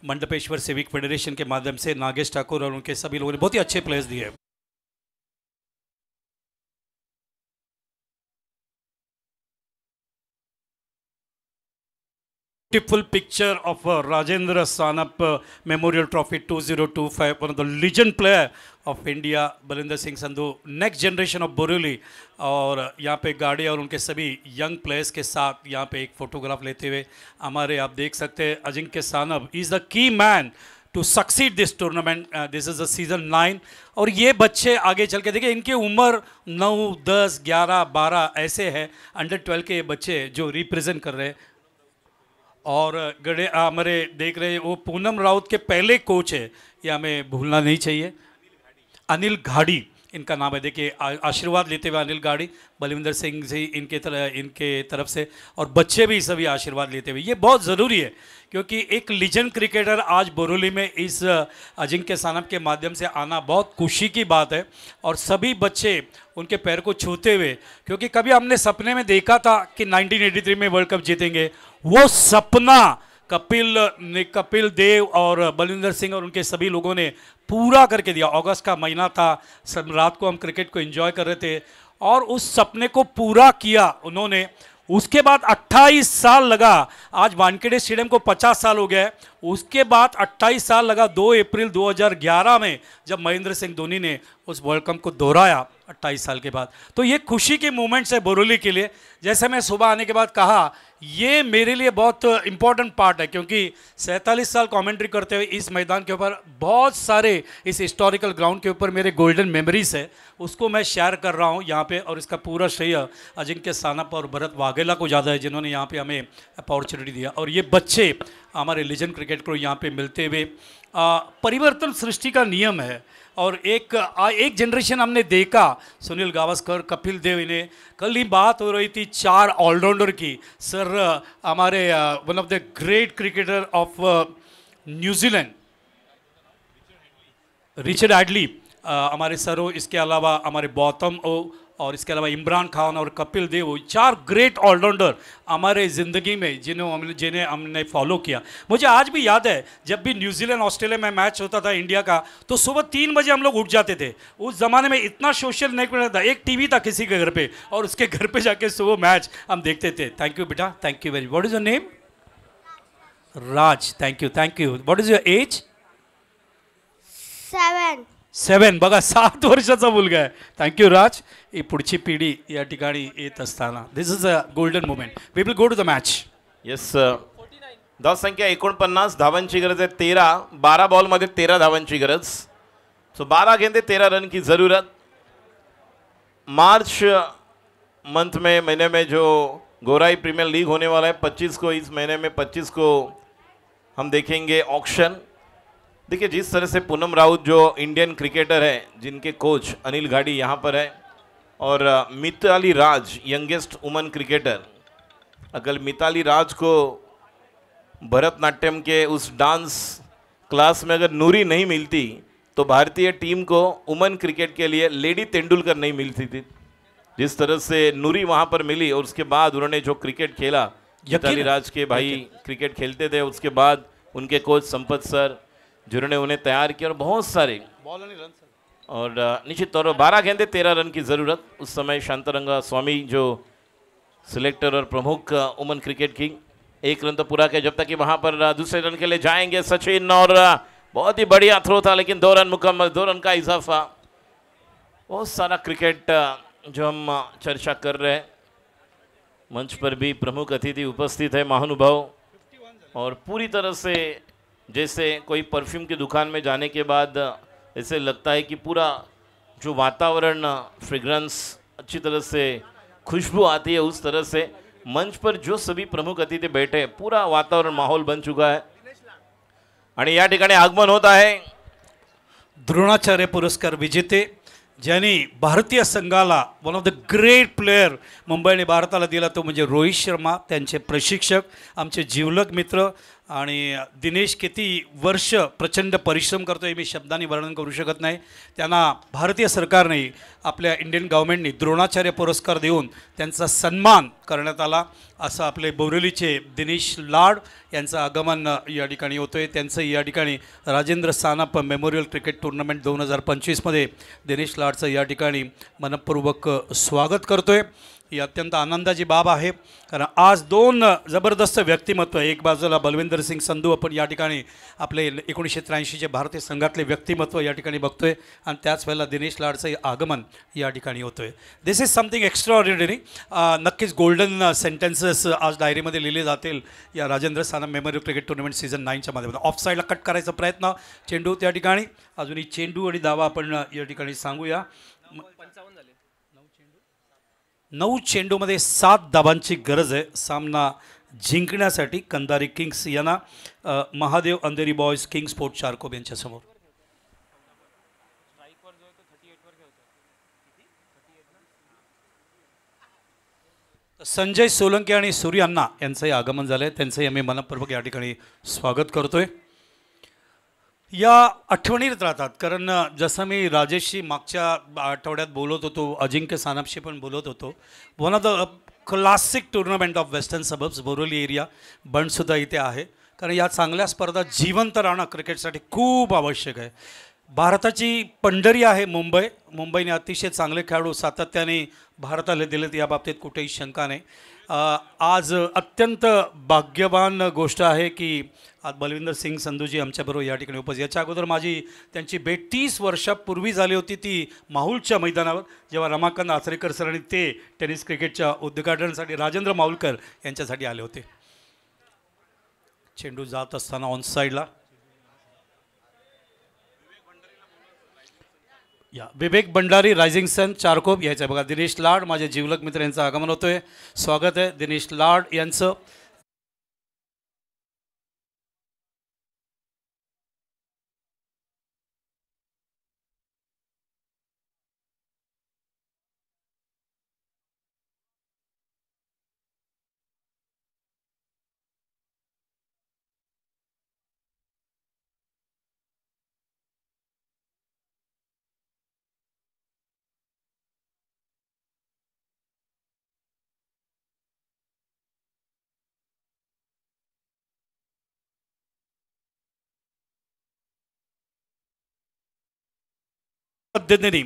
मंडपेश्वर सिविक फेडरेशन के माध्यम से नागेश ठाकुर और उनके सभी लोगों ने बहुत ही अच्छे प्लेयर्स दिए। beautiful picture of Rajendra Sanap Memorial Trophy 2025, one of the legend player of India, Balinder Singh Sandhu, next generation of Borelli. और यहाँ पे गाड़ी और उनके सभी यंग प्लेयर्स के साथ यहाँ पे एक फोटोग्राफ लेते हुए हमारे आप देख सकते हैं Ajinkya Sanap is the key man to succeed this tournament. This is a season 9। और ये बच्चे आगे चल के देखिए, इनकी उम्र 9, 10, 11, 12 ऐसे है, अंडर 12 के ये बच्चे जो रिप्रेजेंट कर रहे हैं। और गड़े हमारे देख रहे हैं वो पूनम राउत के पहले कोच है, ये हमें भूलना नहीं चाहिए, अनिल घाड़ी इनका नाम है। देखिए आशीर्वाद लेते हुए अनिल घाड़ी, बलविंदर सिंह जी इनके तरफ से, और बच्चे भी सभी आशीर्वाद लेते हुए। ये बहुत ज़रूरी है क्योंकि एक लीजेंड क्रिकेटर आज बोरोली में इस अजिंक्य सानप के माध्यम से आना बहुत खुशी की बात है। और सभी बच्चे उनके पैर को छूते हुए, क्योंकि कभी हमने सपने में देखा था कि 1983 में वर्ल्ड कप जीतेंगे, वो सपना कपिल देव और बलविंदर सिंह और उनके सभी लोगों ने पूरा करके दिया। अगस्त का महीना था, सब रात को हम क्रिकेट को एंजॉय कर रहे थे और उस सपने को पूरा किया उन्होंने। उसके बाद 28 साल लगा, आज वानखेड़े स्टेडियम को 50 साल हो गया है, उसके बाद 28 साल लगा 2 अप्रैल 2011 में जब महेंद्र सिंह धोनी ने उस वर्ल्ड कप को दोहराया 28 साल के बाद। तो ये खुशी के मोमेंट्स है बोरोली के लिए। जैसे मैं सुबह आने के बाद कहा, ये मेरे लिए बहुत इंपॉर्टेंट पार्ट है क्योंकि 47 साल कमेंट्री करते हुए इस मैदान के ऊपर बहुत सारे इस हिस्टोरिकल ग्राउंड के ऊपर मेरे गोल्डन मेमोरीज है, उसको मैं शेयर कर रहा हूँ यहाँ पे। और इसका पूरा श्रेय अजिंक्य सानप और भरत वाघेला को ज़्यादा है जिन्होंने यहाँ पे हमें अपॉर्चुनिटी दिया। और ये बच्चे हमारे लीजेंड क्रिकेट को यहाँ पे मिलते हुए, परिवर्तन सृष्टि का नियम है। और एक जनरेशन हमने देखा, सुनील गावस्कर, कपिल देव, इन्हें कल ही बात हो रही थी 4 ऑलराउंडर की। सर हमारे one of the great cricketer of New Zealand Richard Hadlee हमारे सर हो, इसके अलावा हमारे गौतम हो, और इसके अलावा इमरान खान और कपिल देव हो, 4 ग्रेट ऑलराउंडर हमारे ज़िंदगी में जिन्हें हमने फॉलो किया। मुझे आज भी याद है जब भी न्यूजीलैंड ऑस्ट्रेलिया में मैच होता था इंडिया का, तो सुबह 3 बजे हम लोग उठ जाते थे। उस ज़माने में इतना सोशल नेटवर्क था, एक टीवी था किसी के घर पे, और उसके घर पे जाके सुबह मैच हम देखते थे। थैंक यू बेटा, thank you very. What is your name? Raj. Thank you, thank you. What is your age? 7। बघा 7 वर्षाचा मुलगा आहे। थँक्यू राज। ही पुढची पिढी या ठिकाणी येत असताना this is a golden moment. We will go to the match. Yes, धाव संख्या 49, धावांची गरज आहे 13. 12 बॉलमध्ये 13 धावांची गरज. सो 12 गेंदे 13 रन की ज़रूरत. मार्च मंथ में महीने में जो गोराई प्रीमियर लीग होने वाला है 25 को, इस महीने में 25 को हम देखेंगे ऑक्शन. देखिए जिस तरह से पूनम राउत जो इंडियन क्रिकेटर है, जिनके कोच अनिल घाड़ी यहाँ पर है, और मिताली राज यंगेस्ट वुमन क्रिकेटर. अगर मिताली राज को भरतनाट्यम के उस डांस क्लास में अगर नूरी नहीं मिलती तो भारतीय टीम को वुमन क्रिकेट के लिए लेडी तेंदुलकर नहीं मिलती थी. जिस तरह से नूरी वहाँ पर मिली और उसके बाद उन्होंने जो क्रिकेट खेला, मिताली राज के भाई क्रिकेट खेलते थे, उसके बाद उनके कोच संपत सर जिन्होंने उन्हें तैयार किया, और बहुत सारे और निश्चित तौर पर 12 गेंदे 13 रन की ज़रूरत. उस समय शांतरंगा स्वामी जो सिलेक्टर और प्रमुख वुमन क्रिकेट की, 1 रन तो पूरा किया, जब तक कि वहाँ पर दूसरे रन के लिए जाएंगे सचिन, और बहुत ही बढ़िया थ्रो था लेकिन 2 रन मुकम्मल, 2 रन का इजाफा. बहुत सारा क्रिकेट जो हम चर्चा कर रहे हैं. मंच पर भी प्रमुख अतिथि उपस्थित है, महानुभाव, और पूरी तरह से जैसे कोई परफ्यूम की दुकान में जाने के बाद ऐसे लगता है कि पूरा जो वातावरण, फ्रेग्रेंस अच्छी तरह से खुशबू आती है, उस तरह से मंच पर जो सभी प्रमुख अतिथि बैठे, पूरा वातावरण माहौल बन चुका है. आणि या ठिकाणी आगमन होत आहे द्रोणाचार्य पुरस्कार विजेते ज्यांनी भारतीय संघाला one of the great player मुंबईने भारताला दिला तो म्हणजे रोहित शर्मा. त्यांचे प्रशिक्षक, आमचे जिवलग मित्र, आणि दिनेश किती वर्ष प्रचंड परिश्रम करतो हे मी शब्दांनी वर्णन करू शकत नाही. त्यांना भारतीय सरकारने, आपल्या इंडियन गव्हर्नमेंटने द्रोणाचार्य पुरस्कार देऊन त्यांचा सन्मान करण्यात आला. असं आपले बोरेलीचे दिनेश लाड यांचं आगमन या ठिकाणी होतं आहे. त्यांचं या ठिकाणी Rajendra Sanap memorial cricket tournament 2025मध्ये दिनेश लाडचं या ठिकाणी मनपूर्वक स्वागत करतो आहे. ही अत्यंत आनंदाची बाब आहे, कारण आज दोन जबरदस्त व्यक्तिमत्व, एक बाजूला बलविंदर सिंग संधू आपण या ठिकाणी आपले 1983चे भारतीय संघातले व्यक्तिमत्व या ठिकाणी बघतोय, आणि त्याच वेळेला दिनेश लाडचं आगमन या ठिकाणी होतोय. This is something extraordinary. नक्कीच गोल्डन सेंटेन्सेस आज डायरीमध्ये लिहिले जातील या Rajendra Sanap memorial cricket tournament season 9च्या माध्यमातून. ऑफ साईडला कट करायचा प्रयत्न, चेंडू त्या ठिकाणी, अजूनही चेंडू आणि धावा आपण या ठिकाणी सांगूया. 9 चेंडूमध्ये 7 धावांची गरज आहे सामना जिंकण्यासाठी कंधारी किंग्स यांना Mahadev Andheri boys king sport Charkop यांच्यासमोर. संजय सोलंकी आणि सूर्य अण्णा यांचंही आगमन झालं आहे, त्यांचंही आम्ही मनपूर्वक या ठिकाणी स्वागत करतोय. या आठवणीत राहतात, कारण जसं मी राजेशशी मागच्या आठवड्यात बोलत होतो, अजिंक्य सानपशी पण बोलत होतो, one of the classic tournament of western suburbs Borivali area बंडसुद्धा इथे आहे, कारण या चांगल्या स्पर्धा जिवंत राहणं क्रिकेटसाठी खूप आवश्यक आहे. भारताची पंढरी आहे मुंबई. मुंबईने अतिशय चांगले खेळाडू सातत्याने भारताला दिलेत, या बाबतीत कुठेही शंका नाही. आज अत्यंत भाग्यवान गोष्ट आहे की आज बलविंदर सिंग संधूजी आमच्याबरोबर या ठिकाणी उपस्थित. याच्या अगोदर माझी त्यांची भेट 30 वर्षापूर्वी झाली होती, ती माहुलच्या मैदानावर, जेव्हा रमाकांत आचरेकर सर आणि ते टेनिस क्रिकेटच्या उद्घाटनासाठी राजेंद्र माहुलकर यांच्यासाठी आले होते. चेंडू जात असताना ऑन साईडला या विवेक भंडारी रायझिंग सन चारकोप यायचं बघा. दिनेश लाड माझे जीवलक मित्र यांचं आगमन होतोय. स्वागत आहे दिनेश लाड यांचं. पद्धतीने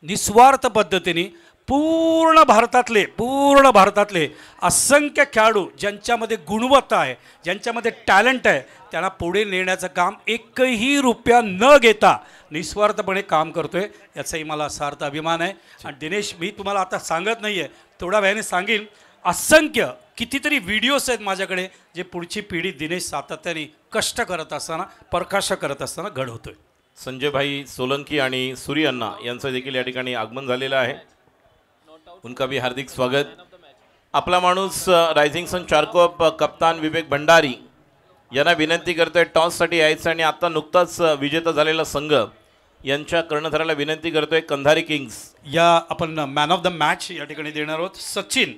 निस्वार्थ पद्धतीने पूर्ण भारतातले असंख्य खेळाडू ज्यांच्यामध्ये गुणवत्ता आहे, ज्यांच्यामध्ये टॅलेंट आहे, त्यांना पुढे नेण्याचं काम एकही रुपया न घेता निस्वार्थपणे काम करतोय, याचाही मला सार्थ अभिमान आहे. आणि दिनेश, मी तुम्हाला आता सांगत नाही आहे, थोड्या वेळाने सांगेन, असंख्य कितीतरी व्हिडिओज आहेत माझ्याकडे जे पुढची पिढी दिनेश सातत्याने कष्ट करत असताना, प्रकाश करत असताना घडवतोय. संजयभाई सोलंकी आणि सूर्य अण्णा यांचं देखील या ठिकाणी आगमन झालेलं आहे. उनका भी हार्दिक स्वागत. आपला माणूस रायझिंग सन चारकोप कप्तान विवेक भंडारी यांना विनंती करतोय टॉससाठी यायचं, आणि आता नुकताच विजेता झालेला संघ यांच्या कर्णधाराला विनंती करतोय कंधारी किंग्स. या आपण मॅन ऑफ द मॅच या ठिकाणी देणार आहोत. सचिन